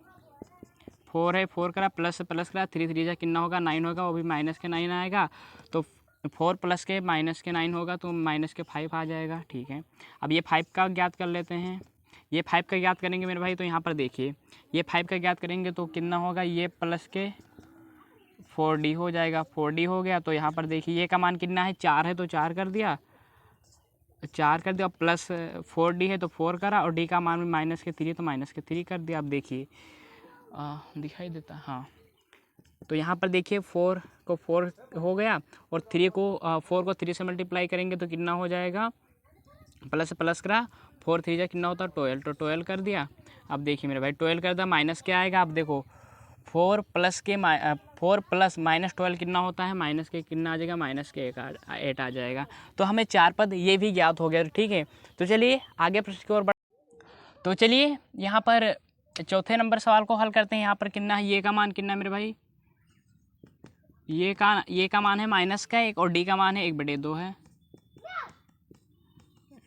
4 है, 4 करा, प्लस करा, 3 जा कितना होगा, 9 होगा, वो भी -9 आएगा, तो 4 प्लस के -9 होगा, तो -5 आ जाएगा, ठीक है। अब ये 5 का ज्ञात कर लेते हैं। ये 5 का ज्ञात करेंगे मेरे भाई, तो यहाँ पर देखिए ये 5 का ज्ञात करेंगे तो कितना होगा, ये प्लस के 4d हो जाएगा, 4d हो गया। तो यहाँ पर देखिए ये का मान कितना है, 4 है तो 4 कर दिया, प्लस 4d है तो 4 करा, और डी का मान भी -3 है तो -3 कर दिया। अब देखिए दिखाई देता, हाँ। तो यहाँ पर देखिए 4 को 4 हो गया, और 4 को 3 से मल्टीप्लाई करेंगे तो कितना हो जाएगा, प्लस करा, 4 3 जा कितना होता है, 12, तो 12 कर दिया। अब देखिए मेरे भाई 12 कर दिया, माइनस क्या आएगा, अब देखो 4 प्लस -12 कितना होता है, माइनस के कितना आ जाएगा, -8 आ जाएगा। तो हमें 4 पद ये भी ज्ञात हो गया, ठीक है। तो चलिए आगे प्रश्न की ओर तो चलिए यहाँ पर चौथे नंबर सवाल को हल करते हैं। यहाँ पर कितना है, ये का मान कितना है मेरे भाई, ये का मान है -1, और डी का मान है 1/2 है,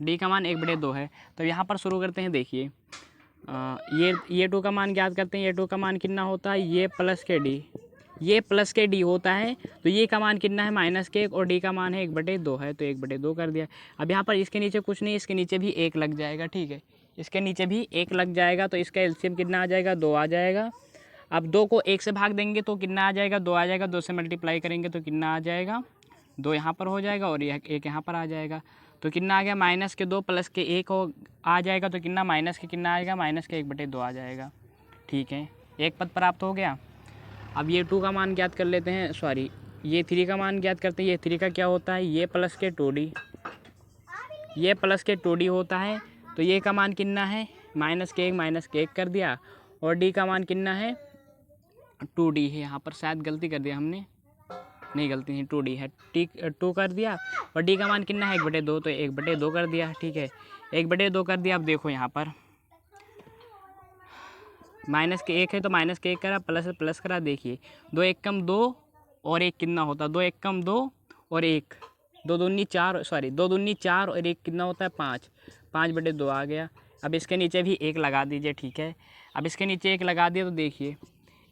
डी का मान 1/2 है। तो यहाँ पर शुरू करते हैं। देखिए ये 2 का मान ज्ञात करते हैं। ये 2 का मान कितना होता है, ये प्लस के डी होता है। तो ये का मान कितना है, -1, और डी का मान है 1/2 है, तो 1/2 कर दिया। अब यहाँ पर इसके नीचे कुछ नहीं, इसके नीचे भी 1 लग जाएगा, ठीक है। इसके नीचे भी 1 लग जाएगा, तो इसका एलसीएम कितना आ जाएगा, 2 आ जाएगा। अब 2 को 1 से भाग देंगे तो कितना आ जाएगा, 2 आ जाएगा। 2 से मल्टीप्लाई करेंगे तो कितना आ जाएगा, 2 यहाँ पर हो जाएगा, और 1 यहाँ पर आ जाएगा। तो कितना आ गया, -2 प्लस के 1 हो आ जाएगा, तो कितना माइनस के कितना आएगा, -1/2 आ जाएगा, ठीक है। एक पद प्राप्त हो गया। अब ये 2 का मान ज्ञात कर लेते हैं, सॉरी ये 3 का मान ज्ञात करते हैं। ये 3 का क्या होता है, ये प्लस के 2d होता है। तो ये का मान कितना है, -1 कर दिया, और डी का मान कितना है, 2d है। यहाँ पर शायद गलती कर दिया हमने, नहीं गलती नहीं, 2D है, टी 2 कर दिया। और डी का मान कितना है 1/2, तो 1/2 कर दिया। ठीक है, 1/2 कर दिया। अब देखो यहाँ पर माइनस के 1 है तो माइनस के 1 करा, प्लस प्लस करा। देखिए 2 1 कम 2 और 1 कितना होता है, 2 1 कम 2 और 1, 2 दूनी 4, सॉरी 2 दूनी 4 और 1 कितना होता है 5, 5/2 आ गया। अब इसके नीचे भी 1 लगा दीजिए। ठीक है, अब इसके नीचे 1 लगा दिया तो देखिए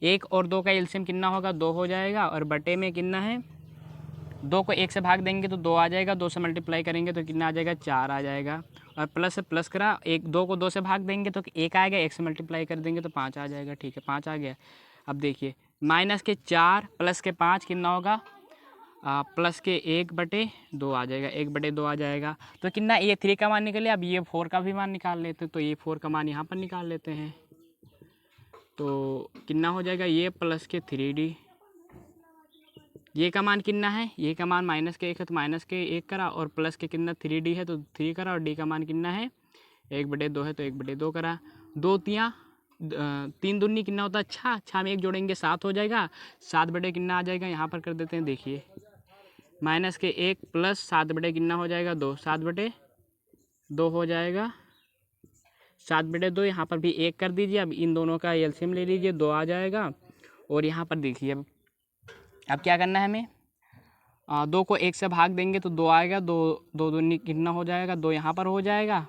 1 और 2 का एलसीएम कितना होगा 2 हो जाएगा। और बटे में कितना है, 2 को 1 से भाग देंगे तो 2 आ जाएगा, 2 से मल्टीप्लाई करेंगे तो कितना आ जाएगा 4 आ जाएगा। और प्लस से प्लस करा, 2 को 2 से भाग देंगे तो 1 आएगा, 1 से मल्टीप्लाई कर देंगे तो 5 आ जाएगा। ठीक है, 5 आ गया। अब देखिए माइनस के 4 प्लस के 5 कितना होगा, प्लस के 1/2 आ जाएगा, 1/2 आ जाएगा। तो कितना, ये 3 का मान निकले। अब ये 4 का भी मान निकाल लेते हैं, तो ये 4 का मान यहाँ पर निकाल लेते हैं। तो कितना हो जाएगा, ये प्लस के 3D, ये का मान कितना है, ये का मान माइनस के 1 है तो माइनस के 1 करा, और प्लस के कितना 3D है तो 3 करा, और डी का मान कितना है 1/2 है तो 1/2 करा। 2 तियाँ 3 दूनी कितना होता है 6, 6 में 1 जोड़ेंगे 7 हो जाएगा, 7/2 कितना आ जाएगा यहाँ पर कर देते हैं। देखिए माइनस के 1 प्लस 7/2 कितना हो जाएगा 2, 7/2 हो जाएगा, 7/2। यहाँ पर भी 1 कर दीजिए। अब इन दोनों का एलसीएम ले लीजिए, 2 आ जाएगा। और यहाँ पर देखिए अब क्या करना है हमें, 2 को 1 से भाग देंगे तो 2 आएगा, 2 दूनी कितना हो जाएगा 2, यहाँ पर हो जाएगा,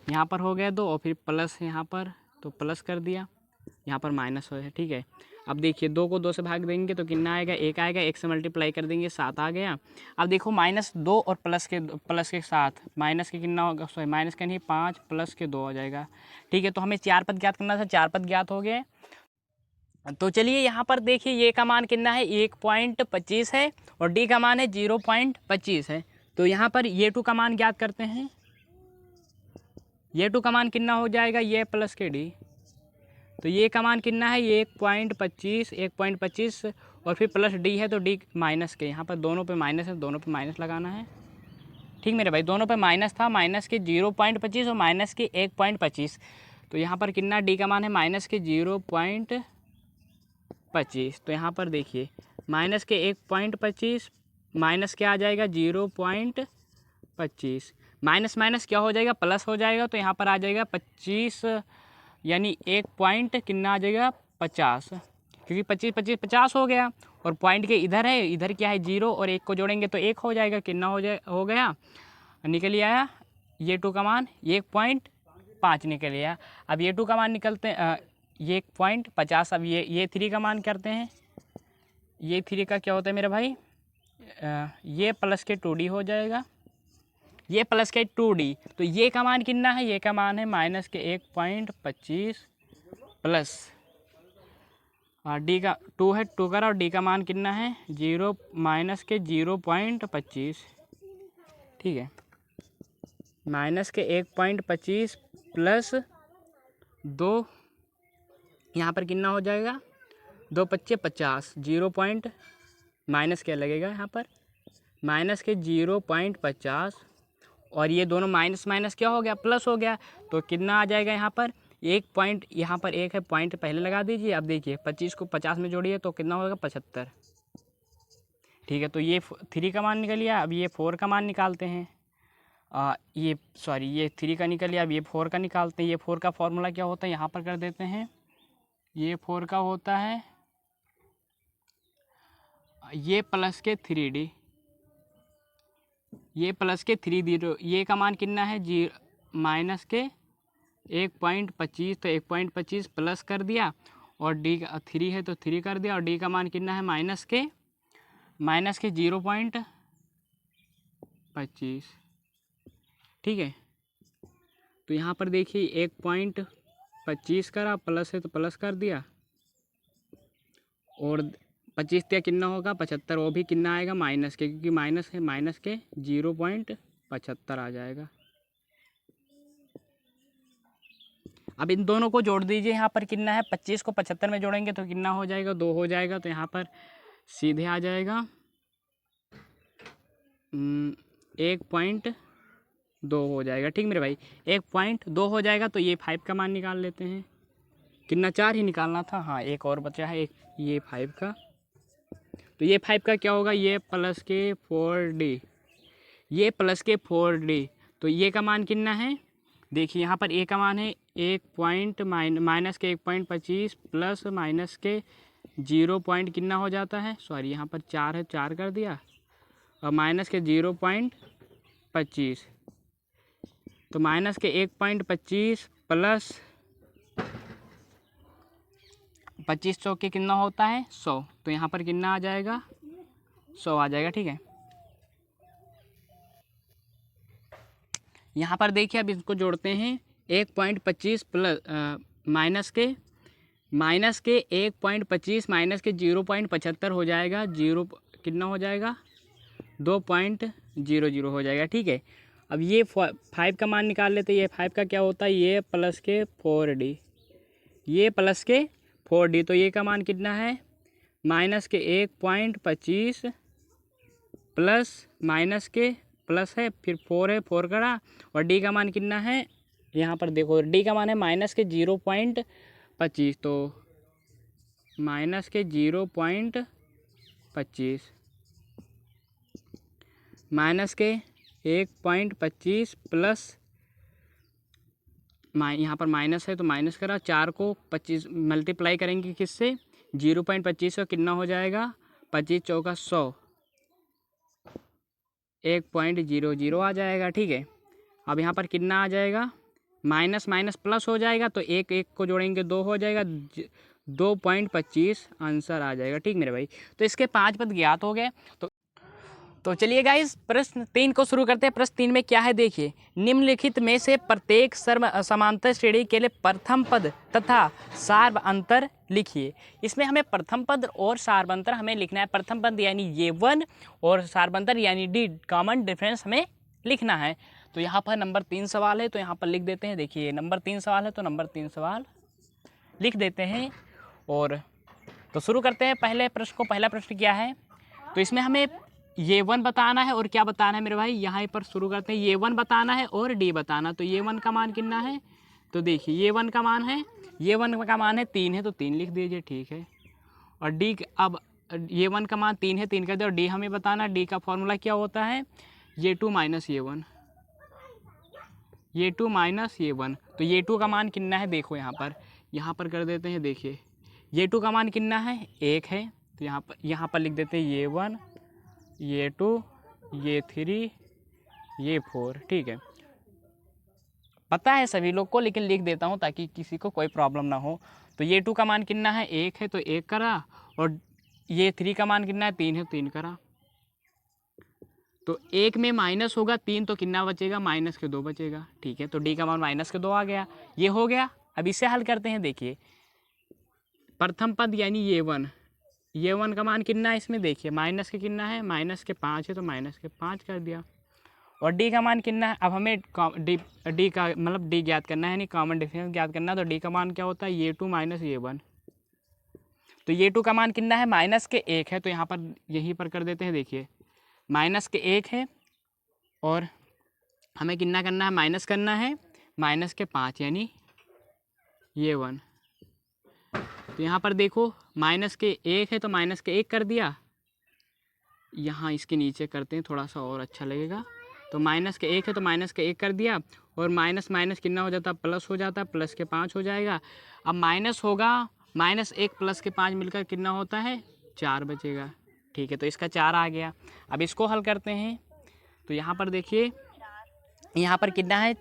यहाँ पर हो गया 2, और फिर प्लस यहाँ पर तो प्लस कर दिया, यहाँ पर माइनस हो है। ठीक है, अब देखिए 2 को 2 से भाग देंगे तो कितना आएगा 1 आएगा, 1 से मल्टीप्लाई कर देंगे 7 आ गया। अब देखो -2 और प्लस के साथ माइनस के कितना होगा, सॉरी माइनस के नहीं 5 प्लस के 2 हो जाएगा। ठीक है, तो हमें 4 पद ज्ञात करना था, 4 पद ज्ञात हो गए। तो चलिए यहाँ पर देखिए ये का मान कितना है 1.25 है, और डी का मान है 0.25 है। तो यहाँ पर ये 2 का मान ज्ञात करते हैं। ये 2 का मान कितना हो जाएगा, ये प्लस के डी, तो ये का मान कितना है 1.25 और फिर प्लस डी है तो डी माइनस के, यहाँ पर दोनों पे माइनस है, दोनों पे माइनस लगाना है। ठीक मेरे भाई, दोनों पे माइनस था, माइनस के 0.25 और माइनस के 1.25, तो यहाँ पर कितना डी का मान है माइनस के 0.25। तो यहाँ पर देखिए माइनस के 1.25 माइनस क्या आ जाएगा 0.25, माइनस माइनस क्या हो जाएगा प्लस हो जाएगा, तो यहाँ पर आ जाएगा 25, यानी 1 पॉइंट कितना आ जाएगा 50, क्योंकि 25 25 50 हो गया, और पॉइंट के इधर है, इधर क्या है 0 और 1 को जोड़ेंगे तो 1 हो जाएगा, कितना हो गया निकल आया ये 2 का मान 1.5 निकल आया। अब ये 2 का मान निकलते हैं ये 1.50। अब ये 3 का मान करते हैं, ये 3 का क्या होता है मेरे भाई, ये प्लस के 2D हो जाएगा, ये प्लस के 2D, तो ये का मान कितना है, ये का मान है माइनस के 1.25 प्लस डी का 2 है 2 का, और डी का मान कितना है 0 माइनस के 0.25। ठीक है, माइनस के 1.25 प्लस 2, यहाँ पर कितना हो जाएगा 2 25 50, 0 पॉइंट माइनस क्या लगेगा यहाँ पर माइनस के 0.50, और ये दोनों माइनस माइनस क्या हो गया प्लस हो गया, तो कितना आ जाएगा यहाँ पर 1 पॉइंट, यहाँ पर 1 है पॉइंट पहले लगा दीजिए। अब देखिए 25 को 50 में जोड़िए तो कितना होगा 75। ठीक है, तो ये 3 का मान निकल गया। अब ये 4 का मान निकालते हैं, ये 3 का निकल गया। अब ये 4 का निकालते हैं। ये 4 का फॉर्मूला क्या होता है यहाँ पर कर देते हैं, ये 4 का होता है ये प्लस के 3D, ये प्लस के 3D, ये का मान कितना है माइनस के 1.25, तो 1.25 प्लस कर दिया, और डी का 3 है तो 3 कर दिया, और डी का मान कितना है माइनस के 0.25। ठीक है, तो यहाँ पर देखिए 1.25 करा, प्लस है तो प्लस कर दिया, और 25 क्या कितना होगा 75, वो भी कितना आएगा माइनस के, क्योंकि माइनस है, माइनस के 0.75 आ जाएगा। अब इन दोनों को जोड़ दीजिए, यहाँ पर कितना है 25 को 75 में जोड़ेंगे तो कितना हो जाएगा 2 हो जाएगा, तो यहाँ पर सीधे आ जाएगा 1.2 हो जाएगा। ठीक मेरे भाई, 1.2 हो जाएगा। तो ये 5 का मान निकाल लेते हैं, कितना 4 ही निकालना था, हाँ एक और बचा है, एक ये 5 का, तो ये 5 का क्या होगा, ये प्लस के 4D, ये प्लस के 4D। तो ये का मान कितना है, देखिए यहाँ पर ए का मान है 1 पॉइंट माइनस के 1.25 प्लस माइनस के 0 पॉइंट कितना हो जाता है, सॉरी यहाँ पर 4 है, 4 कर दिया, और माइनस के 0.25, तो माइनस के 1.25 प्लस 25 चौके कितना होता है 100, तो यहाँ पर कितना आ जाएगा 100 आ जाएगा। ठीक है, यहाँ पर देखिए अब इसको जोड़ते हैं, 1.25 प्लस माइनस के 1.25 माइनस के 0.75 हो जाएगा, जीरो कितना हो जाएगा 2.00 हो जाएगा। ठीक है, अब ये 5 का मान निकाल लेते हैं, ये 5 का क्या होता है, ये प्लस के 4D, ये प्लस के 4D, तो ये का मान कितना है माइनस के 1.25 प्लस माइनस के प्लस है, फिर 4 है, 4 करा, और D का मान कितना है, यहाँ पर देखो D का मान है माइनस के 0.25, तो माइनस के 0.25 माइनस के 1.25 प्लस यहाँ पर माइनस है तो माइनस करा, 4 को 25 मल्टीप्लाई करेंगे किससे 0.25 का कितना हो जाएगा 25 चौका 100, 1.00 आ जाएगा। ठीक है, अब यहाँ पर कितना आ जाएगा, माइनस माइनस प्लस हो जाएगा, तो एक एक को जोड़ेंगे 2 हो जाएगा, 2.25 आंसर आ जाएगा। ठीक मेरे भाई, तो इसके 5 पद ज्ञात हो गए। तो चलिए गाइस प्रश्न 3 को शुरू करते हैं। प्रश्न 3 में क्या है देखिए, निम्नलिखित में से प्रत्येक समांतर श्रेणी के लिए प्रथम पद तथा सार्व अंतर लिखिए। इसमें हमें प्रथम पद और सार्व अंतर हमें लिखना है। प्रथम पद यानी ये 1 और सार्व अंतर यानी D, कॉमन डिफरेंस हमें लिखना है। तो यहाँ पर नंबर 3 सवाल है, तो यहाँ पर लिख देते हैं। देखिए नंबर 3 सवाल है, तो नंबर 3 सवाल लिख देते हैं। और तो शुरू करते हैं पहले प्रश्न को। पहला प्रश्न क्या है, तो इसमें हमें ये 1 बताना है और क्या बताना है मेरे भाई, यहाँ पर शुरू करते हैं। ये 1 बताना है और D बताना। तो ये 1 का मान कितना है, तो देखिए ये 1 का मान है, ये 1 का मान है 3 है, तो 3 लिख दीजिए। ठीक है, और D अब ये 1 का मान 3 है, 3 कर दे, और D हमें बताना। D का फॉर्मूला क्या होता है, ये 2 माइनस ये 1, ये 2 माइनस ये 1। तो ये 2 का मान कितना है, देखो यहाँ पर कर देते हैं। देखिए ये 2 का मान कितना है 1 है, तो यहाँ पर लिख देते हैं ये 1, ये 2, ये 3, ये 4। ठीक है, पता है सभी लोग को, लेकिन लिख देता हूँ ताकि किसी को कोई प्रॉब्लम ना हो। तो ये 2 का मान कितना है 1 है, तो 1 करा, और ये 3 का मान कितना है 3 है, 3 करा। तो 1 में माइनस होगा 3, तो कितना बचेगा माइनस के 2 बचेगा। ठीक है, तो D का मान माइनस के 2 आ गया, ये हो गया। अब इसे हल करते हैं। देखिए प्रथम पद यानी ये 1, ये 1 का मान कितना है, इसमें देखिए माइनस के कितना है, माइनस के 5 है, तो माइनस के 5 कर दिया। और D का मान कितना है, अब हमें D का मतलब D ज्ञात करना है, यानी कॉमन डिफरेंस ज्ञात करना है। तो D का मान क्या होता है, ये 2 माइनस ये 1। तो ये 2 का मान कितना है, माइनस के 1 है, तो यहाँ पर यहीं पर कर देते हैं। देखिए माइनस के 1 है, और हमें कितना करना है, माइनस करना है माइनस के 5, यानी ये 1। तो यहाँ पर देखो माइनस के 1 है, तो माइनस के 1 कर दिया। यहाँ इसके नीचे करते हैं, थोड़ा सा और अच्छा लगेगा। तो माइनस के 1 है, तो माइनस के 1 कर दिया, और माइनस माइनस कितना हो जाता है, प्लस हो जाता है, प्लस के 5 हो जाएगा। अब माइनस होगा, माइनस 1 प्लस के 5 मिलकर कितना होता है 4 बचेगा। ठीक है, तो इसका 4 आ गया। अब इसको हल करते हैं। तो यहाँ पर देखिए, यहाँ पर कितना है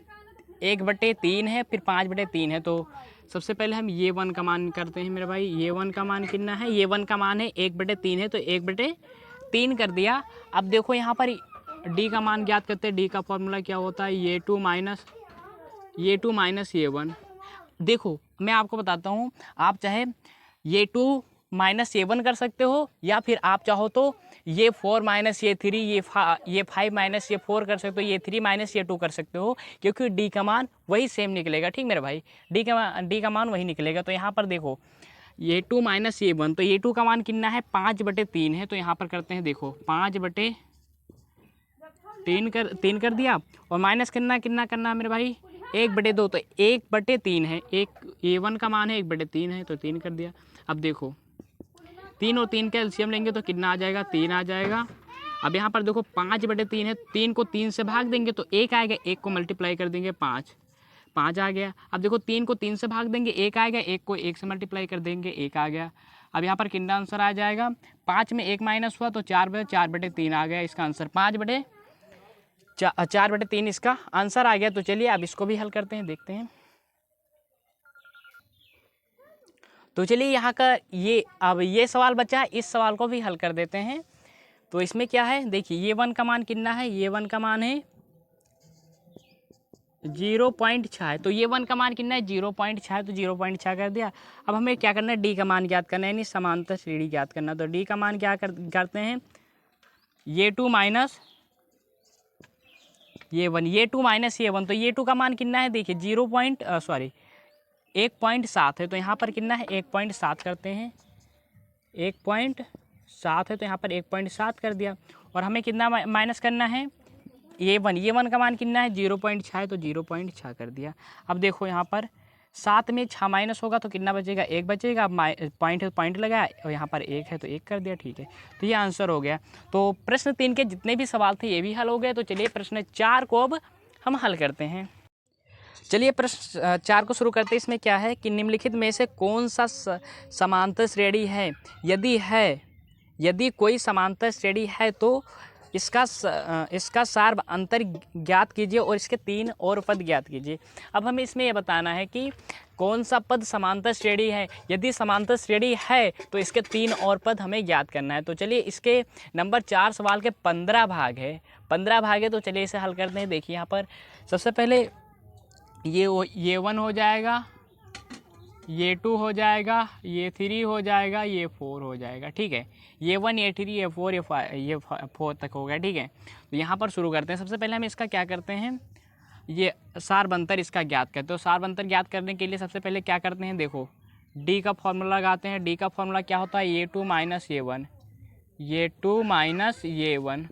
1/3 है, फिर 5/3 है। तो सबसे पहले हम ये 1 का मान करते हैं मेरे भाई। ये 1 का मान कितना है, ये 1 का मान है 1/3 है, तो 1/3 कर दिया। अब देखो यहाँ पर D का मान ज्ञात करते हैं। D का फॉर्मूला क्या होता है, ये 2 माइनस ये 1। देखो मैं आपको बताता हूँ, आप चाहे ये 2 माइनस ये 1 कर सकते हो, या फिर आप चाहो तो ये 4 माइनस ये 3, ये 5 माइनस ये 4 कर सकते हो, ये 3 माइनस ये 2 कर सकते हो, क्योंकि D का मान वही सेम निकलेगा। ठीक मेरे भाई, D का मान वही निकलेगा। तो यहाँ पर देखो ये 2 माइनस ये 1, तो ये 2 का मान कितना है 5/3 है। तो यहाँ पर करते हैं, देखो 5/3 कर दिया, और माइनस कितना करना मेरे भाई 1/2, तो 1/3 है। ये 1 का मान है 1/3 है, तो 3 कर दिया। अब देखो 3 और 3 का एलसीएम लेंगे तो कितना आ जाएगा, 3 आ जाएगा। अब यहाँ पर देखो 5/3 है, 3 को 3 से भाग देंगे तो 1 आएगा, 1 को मल्टीप्लाई कर देंगे 5 आ गया। अब देखो 3 को 3 से भाग देंगे 1 आएगा, 1 को 1 से मल्टीप्लाई कर देंगे 1 आ गया। अब यहाँ पर कितना आंसर आ जाएगा, 5 में 1 माइनस हुआ तो 4/3 आ गया इसका आंसर, 4/3 इसका आंसर आ गया। तो चलिए अब इसको भी हल करते हैं, देखते हैं। तो चलिए यहाँ का अब ये सवाल बचा, इस सवाल को भी हल कर देते हैं। तो इसमें क्या है, देखिए ये 1 का मान कितना है, ये 1 का मान है 0.6 है। तो ये 1 का मान कितना है, 0.6 है, तो 0.6 कर दिया। अब हमें क्या करना है, डी का मान ज्ञात करना है, यानी समांतर श्रेणी ज्ञात करना। तो डी का मान क्या करते हैं, ये 2 माइनस ये 1, ये 2 माइनस ये 1। तो ये 2 का मान कितना है, देखिए 1.7 है। तो यहाँ पर कितना है, 1.7 करते हैं, 1.7 है, तो यहाँ पर 1.7 कर दिया। और हमें कितना माइनस करना है, ये 1 का मान कितना है, 0.6 है, तो 0.6 कर दिया। अब देखो यहाँ पर 7 में 6 माइनस होगा तो कितना बचेगा, 1 बचेगा। अब पॉइंट लगाया और यहाँ पर 1 है तो 1 कर दिया, ठीक है। तो ये आंसर हो गया। तो प्रश्न 3 के जितने भी सवाल थे ये भी हल हो गए। तो चलिए प्रश्न 4 को अब हम हल करते हैं। चलिए प्रश्न 4 को शुरू करते हैं। इसमें क्या है कि निम्नलिखित में से कौन सा समांतर श्रेणी है, यदि कोई समांतर श्रेणी है तो इसका सार अंतर ज्ञात कीजिए और इसके 3 और पद ज्ञात कीजिए। अब हमें इसमें यह बताना है कि कौन सा पद समांतर श्रेणी है। यदि समांतर श्रेणी है तो इसके 3 और पद हमें ज्ञात करना है। तो चलिए इसके नंबर 4 सवाल के 15 भाग है, 15 भाग है। तो चलिए इसे हल करते हैं। देखिए यहाँ पर सबसे पहले ये 1 हो जाएगा, ये 2 हो जाएगा, ये 3 हो जाएगा, ये 4 हो जाएगा, ठीक है। ये 1, ये 3, ये 4, ये 4 तक हो गया, ठीक है। तो यहाँ पर शुरू करते हैं। सबसे पहले हम इसका क्या करते हैं, ये सारबंतर इसका ज्ञात करते हैं। तो सारबंतर ज्ञात करने के लिए सबसे पहले क्या करते हैं, देखो डी का फॉर्मूला लगाते हैं। डी का फॉर्मूला क्या होता है, ये 2 माइनस ये 1, ये 2 माइनस ये 1।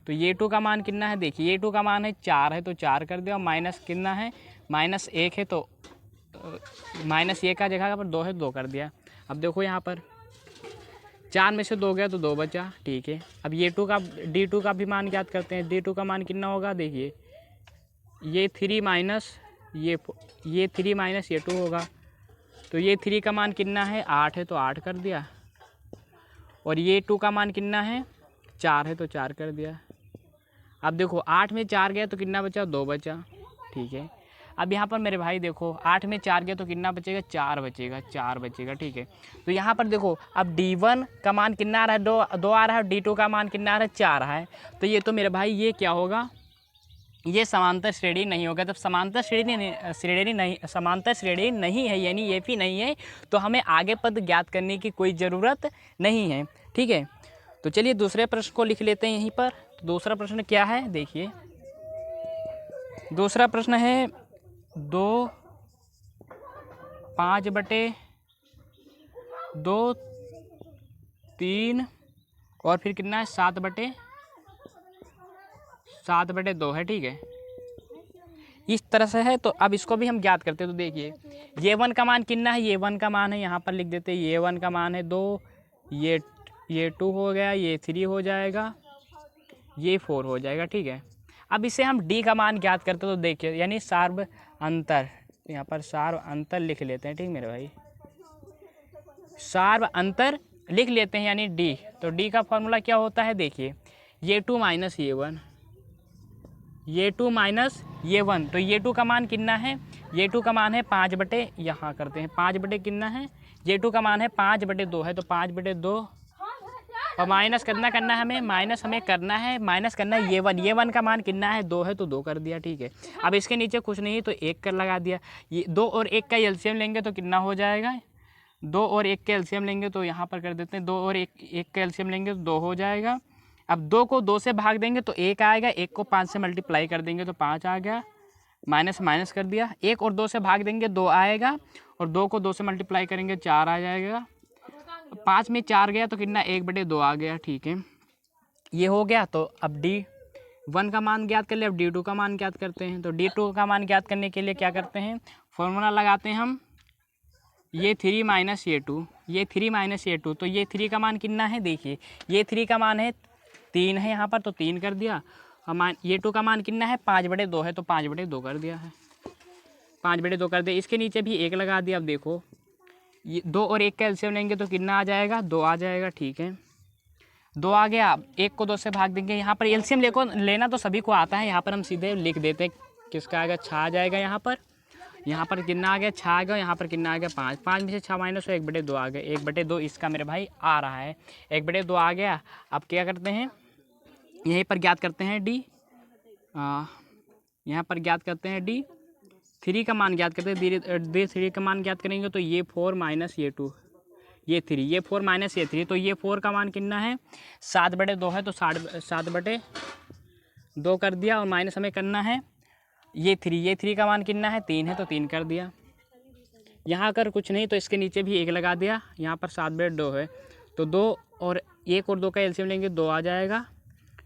तो ये 2 का मान कितना है, देखिए ये 2 का मान है 4 है, तो 4 कर दिया। और माइनस कितना है, -1 है, तो माइनस ये का जगह पर 2 है, 2 कर दिया। अब देखो यहाँ पर 4 में से 2 गया तो 2 बचा, ठीक है। अब ये D2 का भी मान ज्ञात करते हैं। D2 का मान कितना होगा, देखिए ये 3 माइनस ये 2 होगा। तो ये 3 का मान कितना है, 8 है, तो 8 कर दिया। और ये 2 का मान कितना है, 4 है, तो 4 कर दिया। अब देखो 8 में 4 गया तो कितना बचा, 2 बचा, ठीक है। अब यहाँ पर मेरे भाई देखो 8 में 4 गया तो कितना बचेगा, 4 बचेगा, ठीक है। तो यहाँ पर देखो अब D1 का मान कितना आ रहा है, 2 आ रहा है। D2 का मान कितना आ रहा है, 4 है। तो ये तो मेरे भाई ये क्या होगा, ये समांतर श्रेणी नहीं होगा। जब समांतर श्रेणी नहीं है, यानी ये भी नहीं है, तो हमें आगे पद ज्ञात करने की कोई ज़रूरत नहीं है, ठीक है। तो चलिए दूसरे प्रश्न को लिख लेते हैं यहीं पर। तो दूसरा प्रश्न क्या है, देखिए दूसरा प्रश्न है 2 5/2 3 और फिर कितना है 7/2 है, ठीक है। इस तरह से है। तो अब इसको भी हम ज्ञात करते हैं। तो देखिए ये 1 का मान कितना है, ये 1 का मान है, यहाँ पर लिख देते हैं ये 1 का मान है 2, ये 2 हो गया, ये 3 हो जाएगा, ये 4 हो जाएगा, ठीक है। अब इसे हम D का मान ज्ञात करते हैं। तो देखिए यानी सार्व अंतर, यहाँ पर सार्व अंतर लिख लेते हैं, ठीक मेरे भाई, सार्व अंतर लिख लेते हैं यानी D। तो D का फॉर्मूला क्या होता है, देखिए ये 2 माइनस ये 1, ये 2 माइनस ये 1। तो ये 2 का मान कितना है, ये 2 का मान है 5/, यहाँ करते हैं 5/ कितना है, ये 2 का मान है 5/2 है, तो 5/2 और माइनस करना है हमें, माइनस करना है ये 1 का मान कितना है, 2 है, तो 2 कर दिया, ठीक है। अब इसके नीचे कुछ नहीं तो 1 कर लगा दिया। ये 2 और 1 का एलसीएम लेंगे तो कितना हो जाएगा, 2 और 1 का एलसीएम लेंगे तो यहाँ पर कर देते हैं 2 और 1 का एलसीएम लेंगे तो 2 हो जाएगा। अब 2 को 2 से भाग देंगे तो 1 आएगा, 1 को 5 से मल्टीप्लाई कर देंगे तो 5 आ गया, माइनस कर दिया। 1 और 2 से भाग देंगे 2 आएगा, और 2 को 2 से मल्टीप्लाई करेंगे 4 आ जाएगा। 5 में 4 गया तो कितना 1/2 आ गया, ठीक है। ये हो गया। तो अब D1 का मान ज्ञात कर लिया। अब D2 का मान ज्ञात करते हैं। तो D2 का मान ज्ञात करने के लिए क्या करते हैं, फॉर्मूला लगाते हैं हम, ये 3 माइनस ये 2, ये 3 माइनस ये 2, तो ये 3 का मान कितना है देखिए, ये 3 का मान है 3 है यहाँ पर, तो 3 कर दिया। और ये 2 का मान कितना है 5/2 है, तो 5/2 कर दिया है, 5/2 कर दिया। इसके नीचे भी 1 लगा दिया। अब देखो ये 2 और 1 का एलसीएम लेंगे तो कितना आ जाएगा, 2 आ जाएगा, ठीक है 2 आ गया। 1 को 2 से भाग देंगे, यहाँ पर एलसीएम लेना तो सभी को आता है, यहाँ पर हम सीधे लिख देते हैं किसका आएगा, 6 आ जाएगा। यहाँ पर कितना आ गया, 6 आ गया। यहाँ पर कितना आ गया 5, 5 में से 6 माइनस 1/2 आ गया, 1/2 इसका मेरे भाई आ रहा है, 1/2 आ गया। अब क्या करते हैं, यहीं पर ज्ञात करते हैं डी, यहाँ पर ज्ञात करते हैं डी, 3 का मान ज्ञात करते हैं। डी 3 का मान ज्ञात करेंगे तो ये 4 माइनस ये 2, ये 3, ये 4 माइनस ये 3, तो ये 4 का मान कितना है 7/2 है, तो 7/2 कर दिया। और माइनस हमें करना है ये 3, ये 3 का मान कितना है 3 है, तो 3 कर दिया। यहाँ अगर कुछ नहीं तो इसके नीचे भी 1 लगा दिया, यहाँ पर 7/2 है, तो 2 और 1 और 2 का एलसीएम लेंगे 2 आ जाएगा,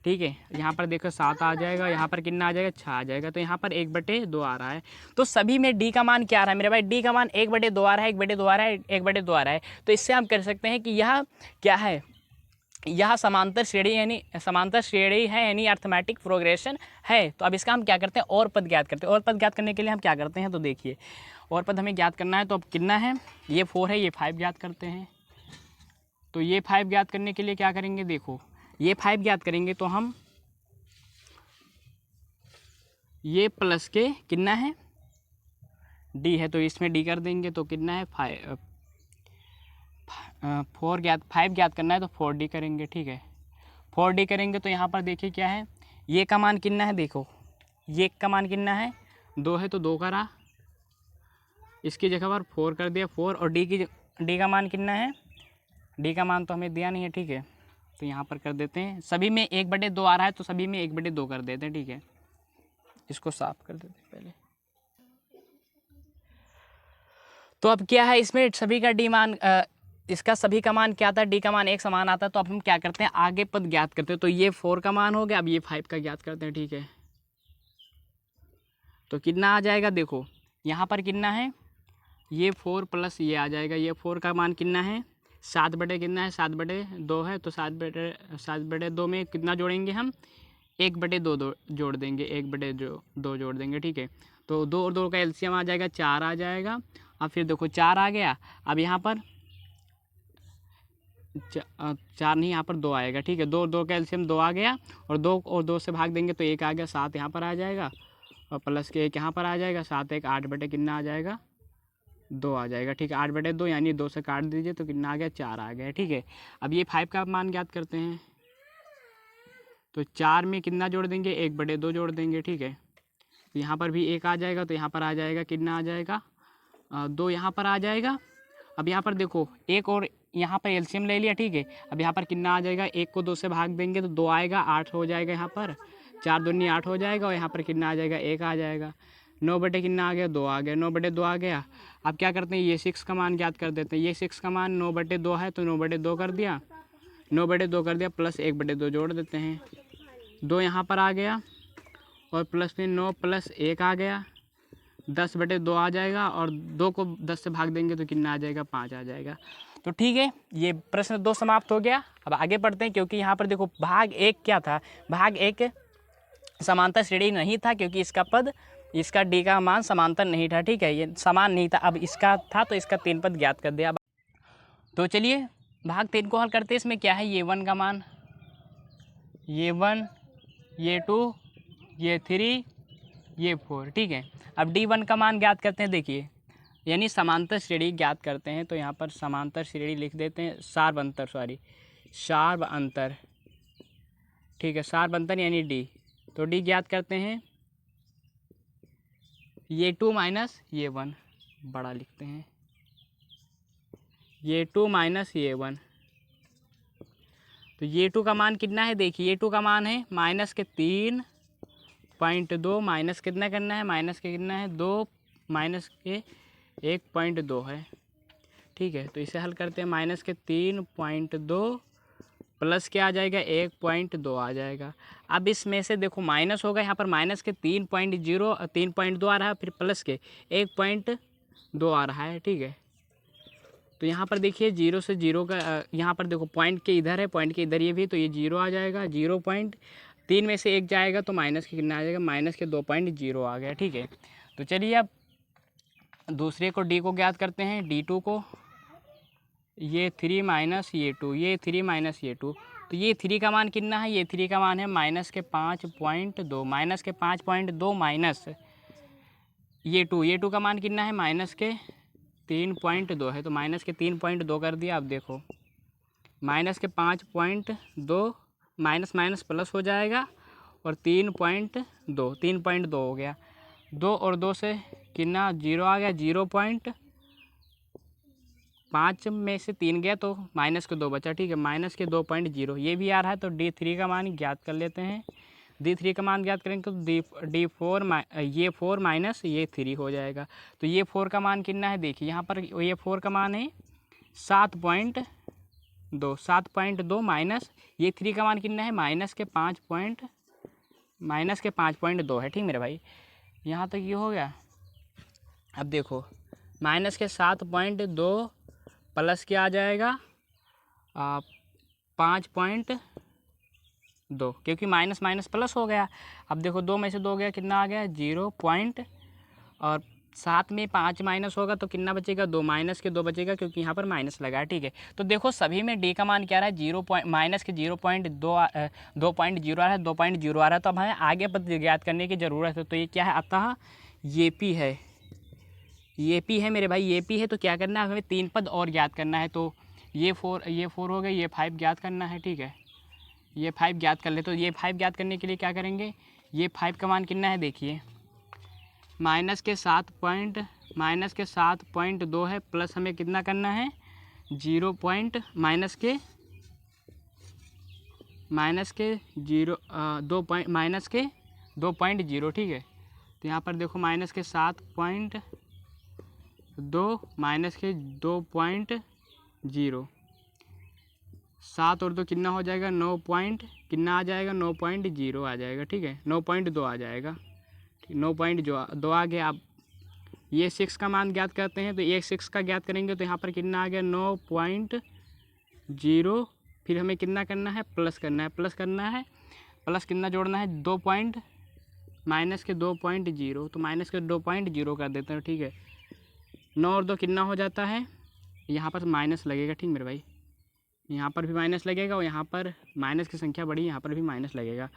ठीक है। यहाँ पर देखो 7 आ जाएगा, यहाँ पर कितना आ जाएगा 6 आ जाएगा, तो यहाँ पर 1/2 आ रहा है। तो सभी में डी का मान क्या आ रहा है मेरे भाई, डी का मान 1/2 आ रहा है, 1/2 आ रहा है, 1/2 आ रहा है। तो इससे हम कर सकते हैं कि यह क्या है, यह समांतर श्रेणी है, यानी अर्थमेटिक प्रोग्रेशन है। तो अब इसका हम क्या करते हैं, और पद ज्ञात करते हैं। और पद ज्ञात करने के लिए हम क्या करते हैं, तो देखिए और पद हमें ज्ञात करना है, तो अब कितना है, ये 4 है, ये 5 ज्ञात करते हैं। तो ये 5 ज्ञात करने के लिए क्या करेंगे, देखो ये 5 ज्ञात करेंगे तो हम ये प्लस के कितना है डी है, तो इसमें डी कर देंगे, तो कितना है 5 ज्ञात करना है, तो 4D करेंगे, ठीक है 4D करेंगे। तो यहाँ पर देखिए क्या है, ये का मान कितना है, देखो ये का मान कितना है 2 है, तो 2 करा, इसकी जगह पर 4 कर दिया 4, और डी का मान कितना है, डी का मान तो हमें दिया नहीं है, ठीक है तो यहाँ पर कर देते हैं। सभी में 1/2 आ रहा है, तो सभी में 1/2 कर देते हैं, ठीक है इसको साफ कर देते हैं पहले। तो अब क्या है, इसमें सभी का डी मान इसका सभी का मान क्या था, डी का मान एक समान आता है। तो अब हम क्या करते हैं, आगे पद ज्ञात करते हैं। तो ये 4 का मान हो गया, अब ये 5 का ज्ञात करते हैं, ठीक है तो कितना आ जाएगा, देखो यहाँ पर कितना है, ये 4 प्लस ये आ जाएगा, ये 4 का मान कितना है 7/2 कितना है 7/2 है, तो 7/2 में कितना जोड़ेंगे हम 1/2 जोड़ देंगे, 1/2 जोड़ देंगे, ठीक है तो 2 और 2 का एलसीएम आ जाएगा 4 आ जाएगा। अब फिर देखो 4 आ गया, अब यहाँ पर 4 नहीं, यहाँ पर 2 आएगा, ठीक है 2 और 2 का एलसीएम 2 आ गया, और 2 और 2 से भाग देंगे तो 1 आ गया, 7 यहाँ पर आ जाएगा, और प्लस के 1 यहाँ पर आ जाएगा, 7 1 8 कितना आ जाएगा 2 आ जाएगा, ठीक है 8/2 यानी 2 से काट दीजिए तो कितना आ गया 4 आ गया, ठीक है। अब ये 5 का मान ज्ञात करते हैं, तो 4 में कितना जोड़ देंगे 1/2 जोड़ देंगे, ठीक है तो यहाँ पर भी 1 आ जाएगा, तो यहाँ पर आ जाएगा कितना आ जाएगा 2 यहाँ पर आ जाएगा। अब यहाँ पर देखो 1 और यहाँ पर एलसीएम ले लिया, ठीक है अब यहाँ पर कितना आ जाएगा, 1 को 2 से भाग देंगे तो 2 आएगा, 8 हो जाएगा, यहाँ पर 4 दूनी 8 हो जाएगा, और यहाँ पर कितना आ जाएगा 1 आ जाएगा, 9/2 कितना आ गया 2 आ गया, 9/2 आ गया। अब क्या करते हैं, ये 6 का मान ज्ञात कर देते हैं। ये 6 का मान 9/2 है, तो 9/2 कर दिया, 9/2 कर दिया, प्लस 1/2 जोड़ देते हैं, 2 यहाँ पर आ गया, और प्लस में 9 प्लस 1 आ गया, 10/2 आ जाएगा, और 2 को 10 से भाग देंगे तो कितना आ जाएगा 5 आ जाएगा। तो ठीक है, ये प्रश्न 2 समाप्त हो गया। अब आगे बढ़ते हैं, क्योंकि यहाँ पर देखो भाग 1 क्या था, भाग 1 समांतर श्रेणी नहीं था, क्योंकि इसका पद इसका डी का मान समांतर नहीं था, ठीक है ये समान नहीं था। अब इसका था तो इसका 3 पद ज्ञात कर दिया। तो चलिए भाग 3 को हल करते हैं। इसमें क्या है, ये 1 का मान, ये 1, ये 2, ये 3, ये 4, ठीक है। अब D1 का मान ज्ञात करते हैं, देखिए यानी समांतर श्रेणी ज्ञात करते हैं। तो यहाँ पर समांतर श्रेणी लिख देते हैं, सार्व अंतर, ठीक है सार्व अंतर यानी D। तो D ज्ञात करते हैं, ये 2 माइनस ये 1 बड़ा लिखते हैं, ये 2 माइनस ये 1, तो ये 2 का मान कितना है, देखिए ये 2 का मान है माइनस के 3.2, माइनस कितना करना है, माइनस के कितना है 2, माइनस के 1.2 है, ठीक है। तो इसे हल करते हैं, माइनस के 3.2 प्लस क्या आ जाएगा 1.2 आ जाएगा। अब इसमें से देखो माइनस होगा, यहाँ पर माइनस के 3.2 आ रहा है, फिर प्लस के 1.2 आ रहा है, ठीक है। तो यहाँ पर देखिए 0 से 0 का यहाँ पर देखो पॉइंट के इधर है, पॉइंट के इधर ये भी, तो ये 0 आ जाएगा। 0.3 में से 1 जाएगा तो माइनस के कितना आ जाएगा, माइनस के 2.0 आ गया। ठीक है, तो चलिए अब दूसरे को डी को ज्ञात करते हैं। D2 को, ये 3 माइनस ये 2, ये 3 माइनस ये 2, तो ये 3 का मान कितना है, ये 3 का मान है माइनस के 5.2, माइनस के 5.2 माइनस ये 2, ये 2 का मान कितना है, माइनस के 3.2 है, तो माइनस के 3.2 कर दिया। अब देखो माइनस के 5.2 माइनस माइनस प्लस हो जाएगा और 3.2 हो गया। 2 और 2 से कितना 0 आ गया, 0.5 में से 3 गया तो माइनस के 2 बचा। ठीक है, माइनस के 2.0 ये भी आ रहा है, तो D3 का मान ज्ञात कर लेते हैं। D3 का मान ज्ञात करेंगे तो D4 ये 4 माइनस ये 3 हो जाएगा। तो ये 4 का मान कितना है, देखिए यहाँ पर ये 4 का मान है 7.2 माइनस ये 3 का मान कितना है, माइनस के 5.2 है। ठीक मेरे भाई, यहाँ तक ये हो गया। अब देखो माइनस के 7.2 प्लस क्या आ जाएगा 5.2, क्योंकि माइनस माइनस प्लस हो गया। अब देखो 2 में से 2 गया, कितना आ गया 0 और 7 में 5 माइनस होगा तो कितना बचेगा 2, माइनस के 2 बचेगा क्योंकि यहाँ पर माइनस लगा है। ठीक है, तो देखो सभी में डी का मान क्या रहा है, माइनस के 0.2 आ रहा है, 2.0 आ रहा है। तो अब हमें आगे पद ज्ञात करने की ज़रूरत है। तो ये क्या है, अतः ये पी है, ये पी है मेरे भाई, ये पी है। तो क्या करना है, हमें 3 पद और ज्ञात करना है। तो ये 4 हो गए, ये 5 ज्ञात करना है। ठीक है, ये 5 ज्ञात कर ले। तो ये 5 ज्ञात करने के लिए क्या करेंगे, ये 5 का मान कितना है, देखिए माइनस के 7.2 है, प्लस हमें कितना करना है 0 माइनस के 2.0। ठीक है, तो यहाँ पर देखो माइनस के 7.2 माइनस के 2.0, 7 और 2 कितना हो जाएगा 9 कितना आ जाएगा 9.0 आ जाएगा। ठीक है, 9.2 आ जाएगा, 9.2 आ गया। अब ये 6 का मान ज्ञात करते हैं। तो ये 6 का ज्ञात करेंगे तो यहाँ पर कितना आ गया 9.0, फिर हमें कितना करना है, प्लस करना है। प्लस कितना जोड़ना है, माइनस के 2.0, तो माइनस के 2.0 कर देते हैं। ठीक है, 9 और 2 कितना हो जाता है, यहाँ पर माइनस लगेगा। ठीक मेरे भाई, यहाँ पर भी माइनस लगेगा और यहाँ पर माइनस की संख्या बड़ी, यहाँ पर भी माइनस लगेगा।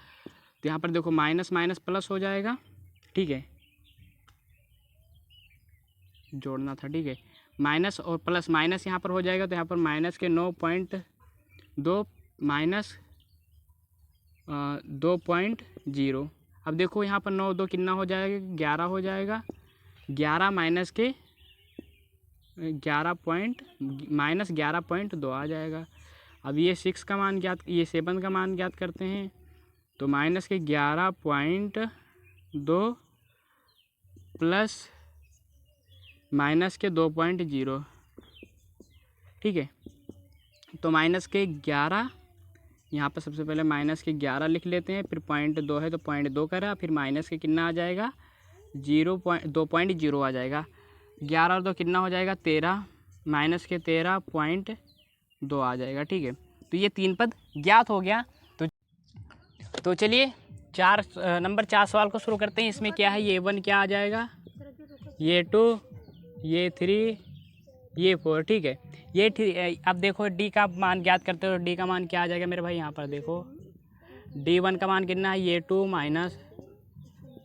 तो यहाँ पर देखो माइनस माइनस प्लस हो जाएगा। ठीक है, जोड़ना था। ठीक है, माइनस और प्लस, माइनस यहाँ पर हो जाएगा तो यहाँ पर माइनस के 9.2 माइनस 2.0। अब देखो यहाँ पर 9 2 कितना हो जाएगा 11 हो जाएगा। 11 माइनस के 11.2 आ जाएगा। अब ये 6 का मान ज्ञात, ये 7 का मान ज्ञात करते हैं। तो माइनस के 11.2 प्लस माइनस के 2.0। ठीक है, तो माइनस के 11, यहाँ पर सबसे पहले माइनस के 11 लिख लेते हैं, फिर 0.2 है तो 0.2 करा, फिर माइनस के कितना आ जाएगा 2.0 आ जाएगा। 11 और 2 कितना हो जाएगा 13, माइनस के 13.2 आ जाएगा। ठीक है, तो ये 3 पद ज्ञात हो गया। तो चलिए नंबर 4 सवाल को शुरू करते हैं। इसमें क्या है, ये 1 क्या आ जाएगा, ये 2, ये 3, ये 4। ठीक है, ये अब देखो डी का मान ज्ञात करते हो। डी का मान क्या आ जाएगा मेरे भाई, यहाँ पर देखो D1 का मान कितना है, ये 2 माइनस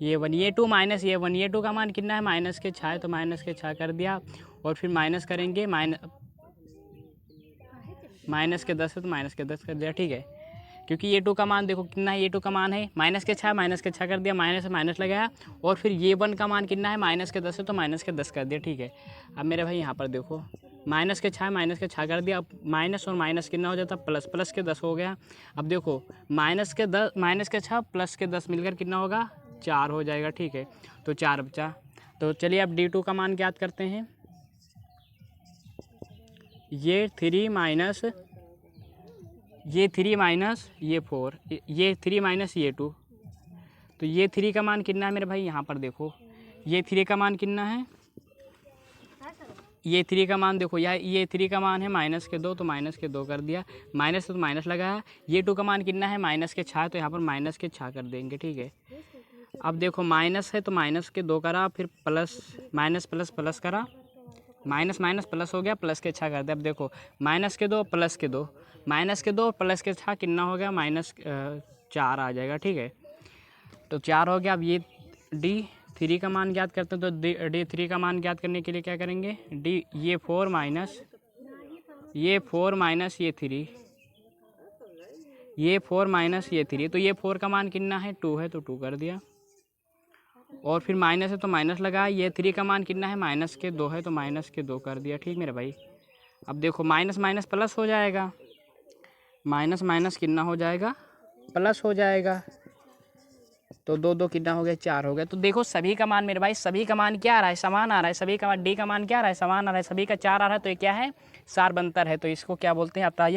ये 1, ये 2 माइनस ये 1, ये 2 का मान कितना है माइनस के 6 है, तो माइनस के 6 कर दिया। और फिर माइनस करेंगे, माइनस के 10 है तो माइनस के 10 कर दिया। ठीक है, क्योंकि ये 2 का मान देखो कितना है, ये 2 का मान है माइनस के 6, माइनस के 6 कर दिया, माइनस से माइनस लगाया। और फिर ये 1 का मान कितना है माइनस के 10 है तो माइनस के 10 कर दिया। ठीक है, अब मेरे भाई यहाँ पर देखो माइनस के 6 माइनस के 6 कर दिया। अब माइनस और माइनस कितना हो जाता, प्लस, प्लस के 10 हो गया। अब देखो माइनस के 6 प्लस के 10 मिलकर कितना होगा 4 हो जाएगा। ठीक है, तो 4 बचा। तो चलिए अब D2 का मान ज्ञात करते हैं। ये 3 माइनस ये 4, ये 3 माइनस ये 2, तो ये 3 का मान कितना है मेरे भाई, यहाँ पर देखो ये 3 का मान कितना है ये 3 का मान देखो, ये 3 का मान है -2, तो -2 कर दिया, माइनस तो माइनस लगाया। ये 2 का मान कितना है -6, तो यहाँ पर -6 कर देंगे, ठीक है। अब देखो माइनस है तो -2 करा, फिर प्लस माइनस प्लस प्लस करा, माइनस माइनस प्लस हो गया, +6 कर दिया। अब देखो -2 +2, -2 +6 कितना हो गया -4 आ जाएगा, ठीक है। तो 4 हो गया। अब ये D3 का मान ज्ञात करते हैं, तो D3 का मान ज्ञात करने के लिए क्या करेंगे, ये 4 माइनस ये 3, ये 4 माइनस ये 3, तो ये 4 का मान कितना है 2 है, तो 2 कर दिया। और फिर माइनस है तो माइनस लगा, ये 3 का मान कितना है -2 है, तो -2 कर दिया, ठीक मेरे भाई। अब देखो माइनस माइनस प्लस हो जाएगा, माइनस माइनस कितना हो जाएगा, प्लस हो जाएगा, तो 2 कितना हो गया 4 हो गया। तो देखो सभी का मान मेरे भाई, सभी का मान क्या आ रहा है, समान आ रहा है, सभी का डी का मान क्या आ रहा है, समान आ रहा है, सभी का 4 आ रहा है, तो ये क्या है, सारबंतर है। तो इसको क्या बोलते हैं, अतः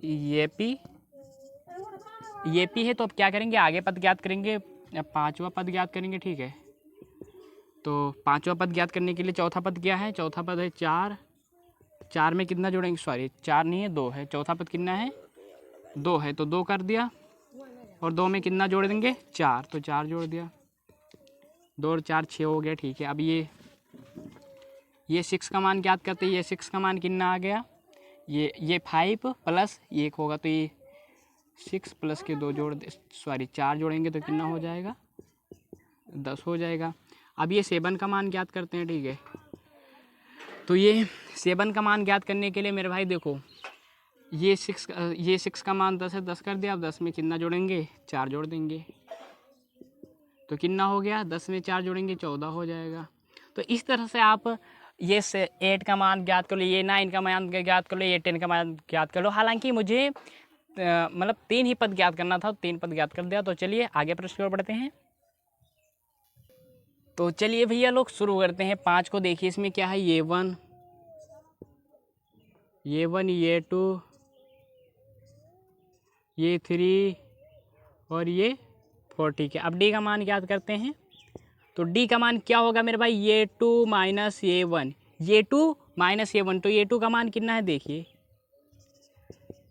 ये पी है। तो अब क्या करेंगे, आगे पद ज्ञात करेंगे, अब 5वां पद ज्ञात करेंगे, ठीक है। तो 5वां पद ज्ञात करने के लिए चौथा पद क्या है, चौथा पद है 4, 4 में कितना जोड़ेंगे, सॉरी 4 नहीं है 2 है, चौथा पद कितना है 2 है, तो 2 कर दिया। और 2 में कितना जोड़ देंगे 4, तो 4 जोड़ दिया, 2 और 4 6 हो गया, ठीक है। अब ये 6 का मान ज्ञात करते हैं, ये 6 का मान कितना आ गया, ये 5 प्लस 1 होगा, तो ये 6 प्लस के 2 4 जोड़ेंगे तो कितना हो जाएगा 10 हो जाएगा। अब ये 7 का मान ज्ञात करते हैं, ठीक है। तो ये 7 का मान ज्ञात करने के लिए मेरे भाई देखो, ये 6 का मान 10 है, 10 कर दिया। अब 10 में कितना जोड़ेंगे 4 जोड़ देंगे, तो कितना हो गया 10 में 4 जोड़ेंगे 14 हो जाएगा। तो इस तरह से आप ये 8 का मान ज्ञात कर लो, ये 9 का मान ज्ञात कर लो, ये 10 का मान ज्ञात कर लो। हालांकि मुझे मतलब 3 ही पद ज्ञात करना था, 3 पद ज्ञात कर दिया। तो चलिए आगे प्रश्न की ओर बढ़ते हैं। तो चलिए भैया लोग शुरू करते हैं। 5 को देखिए, इसमें क्या है, ये 1, ये 2, ये 3 और ये 4, ठीक है। अब डी का मान ज्ञात करते हैं। तो डी का मान क्या होगा मेरे भाई, ये 2 माइनस ये 1, ये 2 माइनस ये 1, तो ये 2 का मान कितना है देखिए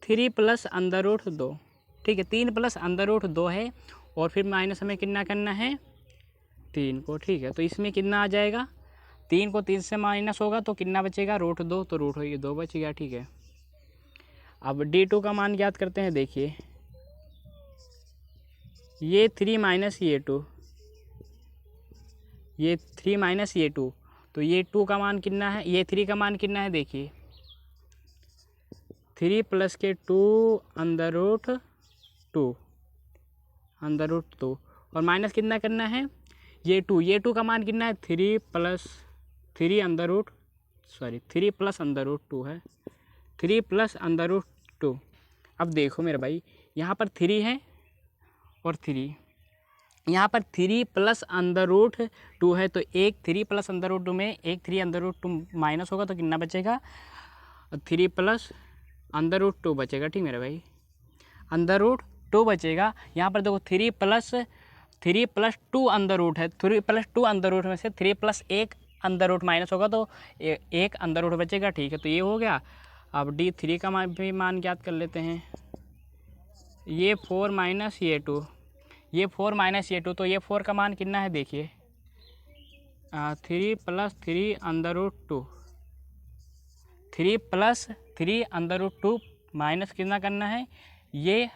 3 प्लस √2, ठीक है। 3 प्लस √2 है, और फिर माइनस हमें कितना करना है 3 को, ठीक है। तो इसमें कितना आ जाएगा, 3 को 3 से माइनस होगा तो कितना बचेगा √2, तो √2 बच गया, ठीक है। अब D2 का मान ज्ञात करते हैं, देखिए ये 3 माइनस ये 2, ये 3 माइनस ये 2, तो ये 2 का मान कितना है, ये 3 का मान कितना है देखिए 3 प्लस के 2 √2 और माइनस कितना करना है ये 2 का मान कितना है 3 प्लस √2 है, 3 प्लस √2। अब देखो मेरे भाई यहाँ पर 3 है और 3, यहाँ पर 3 प्लस √2 है, तो एक 3 प्लस √2 में एक 3 √2 माइनस होगा, तो कितना बचेगा 3 प्लस √2 बचेगा, ठीक मेरे भाई, √2 बचेगा। यहाँ पर देखो 3 प्लस 2 अंडर है, 3 प्लस 2 अंडर में से 3 प्लस 1 अंडर माइनस होगा, तो एक अंडर बचेगा, ठीक है। तो ये हो गया। अब D3 का भी मान ज्ञात कर लेते हैं। ये 4 माइनस ये 2, ये 4 माइनस ये 2, तो ये 4 का मान कितना है देखिए 3 प्लस 3 √2, 3 प्लस 3 √2 माइनस कितना करना है ये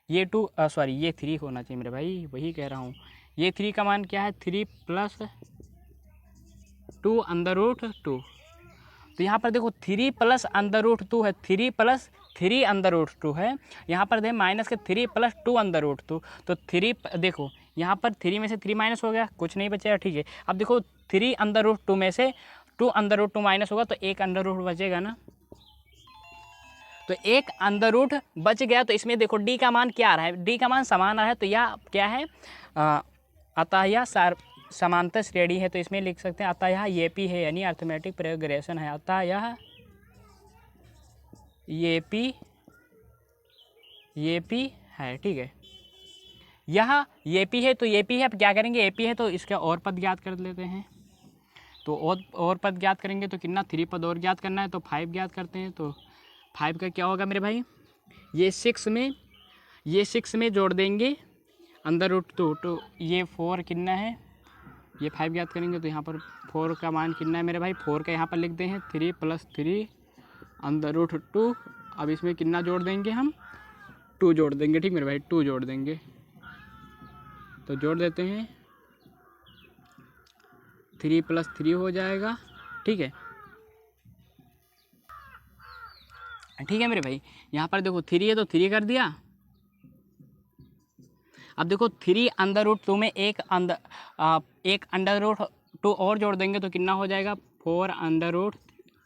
2 ये 3 होना चाहिए मेरे भाई, वही कह रहा हूँ। ये 3 का मान क्या है 3 प्लस 2 √2, तो यहाँ पर देखो 3 प्लस √2 है, 3 प्लस 3 √2 है, यहाँ पर दे माइनस के 3 प्लस 2 √2, तो 3 देखो यहाँ पर 3 में से 3 माइनस हो गया, कुछ नहीं बचेगा, ठीक है। अब देखो 3 √2 में से 2 √2 माइनस होगा, तो एक √2 बचेगा ना, तो एक √2 बच गया। तो इसमें देखो डी का मान क्या आ रहा है, डी का मान समान आ रहा है, तो यह क्या है अतः यह समांतर श्रेणी है, तो इसमें लिख सकते हैं अतः यह ये पी है, यानी अर्थमेटिक प्रोग्रेशन है, अतः यह ये पी है, ठीक है। यह ये पी है, तो ये पी है, अब क्या करेंगे, ए पी है तो इसका और पद ज्ञात कर लेते हैं। तो और पद ज्ञात करेंगे तो कितना, 3 पद और ज्ञात करना है तो 5 ज्ञात करते हैं। तो 5 का क्या होगा मेरे भाई, ये 6 में जोड़ देंगे अंदर रूट 2, तो ये 4 कितना है, ये 5 ज्ञात करेंगे तो यहाँ पर 4 का मान कितना है मेरे भाई, 4 का यहाँ पर लिख दें 3 + 3 अंदर रूट 2। अब इसमें कितना जोड़ देंगे हम, 2 जोड़ देंगे, ठीक मेरे भाई, 2 जोड़ देंगे। तो जोड़ देते हैं, 3 + 3 हो जाएगा, ठीक है। ठीक है मेरे भाई, यहाँ पर देखो 3 है तो 3 कर दिया। अब देखो 3 अंदर रूट 2 में एक अंडर रूट 2 और जोड़ देंगे तो कितना हो जाएगा, 4 अंडर रूट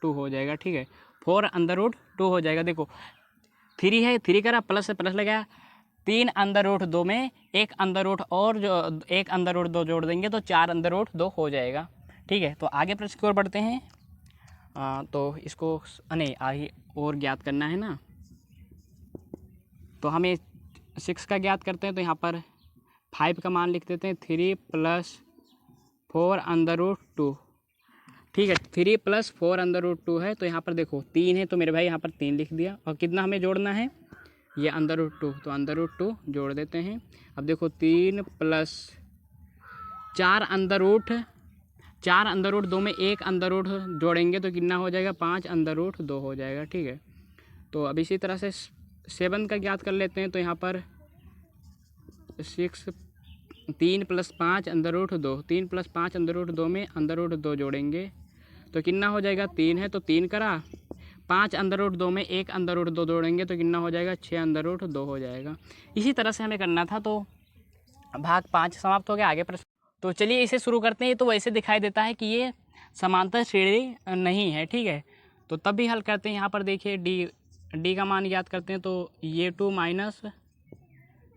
2 हो जाएगा, ठीक है। 4 अंडर रूट 2 हो जाएगा। देखो 3 है, 3 करा, प्लस से प्लस लगाया, 3 अंदर रूट 2 में एक अंदर रूट और जो एक अंदर रूट 2 जोड़ देंगे तो 4 अंदर रूट 2 हो जाएगा, ठीक है। तो आगे प्रश्न की ओर बढ़ते हैं। तो इसको नहीं आगे और ज्ञात करना है ना, तो हमें 6 का ज्ञात करते हैं। तो यहाँ पर 5 का मान लिख देते हैं, 3 + 4 अंडर रूट 2, ठीक है। 3 + 4 अंडर रूट 2 है, तो यहाँ पर देखो 3 है तो मेरे भाई यहाँ पर 3 लिख दिया। और कितना हमें जोड़ना है, ये अंडर रूट 2, तो अंडर रूट 2 जोड़ देते हैं। अब देखो 3 + 4 अंडर रूट 2 में एक अंडर रूट जोड़ेंगे तो कितना हो जाएगा, 5 अंडर रूट 2 हो जाएगा, ठीक है। तो अब इसी तरह से 7 का ज्ञात कर लेते हैं। तो यहाँ पर 3 + 5 अंडर रूट 2, 3 + 5 अंडर रूट 2 में अंडर रूट 2 जोड़ेंगे तो कितना हो जाएगा, 3 है तो 3 करा, 5 अंडर रूट 2 में एक अंडर रूट 2 जोड़ेंगे तो कितना हो जाएगा, 6 अंडर रूट 2 हो जाएगा। इसी तरह से हमें करना था। तो भाग 5 समाप्त हो गया। आगे प्रश्न, तो चलिए इसे शुरू करते हैं। तो वैसे दिखाई देता है कि ये समांतर श्रेणी नहीं है, ठीक है। तो तब भी हल करते हैं। यहाँ पर देखिए डी का मान ज्ञात करते हैं। तो ये 2 माइनस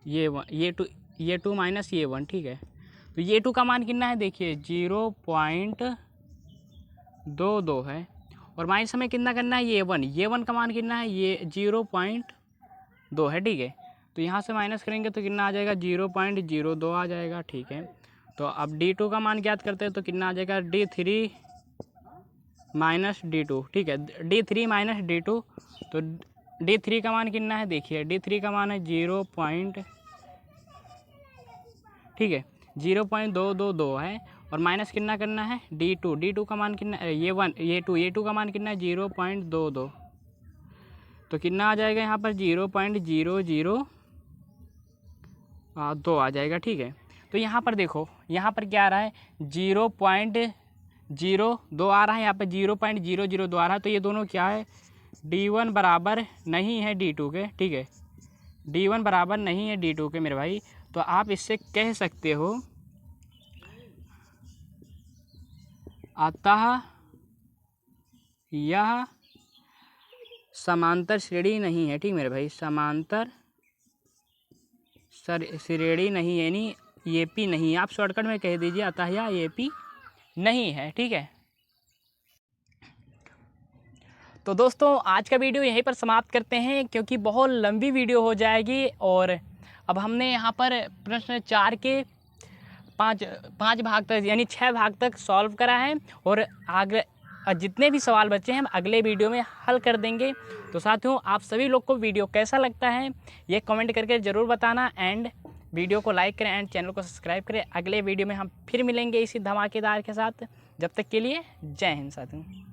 ये 1, ये 2 माइनस ये 1, ठीक है। तो ये 2 का मान कितना है, देखिए 0.22 है। और माइनस हमें कितना करना है, ये 1 का मान कितना है, ये 0.2 है, ठीक है। तो यहाँ से माइनस करेंगे तो कितना आ जाएगा, 0.02 आ जाएगा, ठीक है। तो अब D2 का मान ज्ञात करते हैं। तो कितना आ जाएगा, D3 - D2, ठीक है। D3 - D2, तो D3 का मान कितना है, देखिए D3 का मान है 0.222 है। और माइनस कितना करना है, D2 का मान कितना, ये 2 का मान कितना है, 0.22। तो कितना आ जाएगा यहाँ पर, 0.002 आ जाएगा, ठीक है। तो यहाँ पर देखो, यहाँ पर क्या आ रहा है, 0.02 आ रहा है, यहाँ पर 0.002 आ रहा है। तो ये दोनों क्या है, D1 बराबर नहीं है D2 के, ठीक है। D1 बराबर नहीं है D2 के मेरे भाई। तो आप इससे कह सकते हो, अतः यह समांतर श्रेणी नहीं है, ठीक मेरे भाई, समांतर श्रेणी नहीं है, यानी ये पी नहीं है। आप शॉर्टकट में कह दीजिए, अतः यह ये पी नहीं है, ठीक है। तो दोस्तों आज का वीडियो यहीं पर समाप्त करते हैं, क्योंकि बहुत लंबी वीडियो हो जाएगी। और अब हमने यहाँ पर प्रश्न 4 के 5 भाग तक, यानी 6 भाग तक सॉल्व करा है। और आगे जितने भी सवाल बचे हैं हम अगले वीडियो में हल कर देंगे। तो साथियों, आप सभी लोग को वीडियो कैसा लगता है ये कमेंट करके ज़रूर बताना। एंड वीडियो को लाइक करें एंड चैनल को सब्सक्राइब करें। अगले वीडियो में हम फिर मिलेंगे इसी धमाकेदार के साथ। जब तक के लिए जय हिंद साथियों।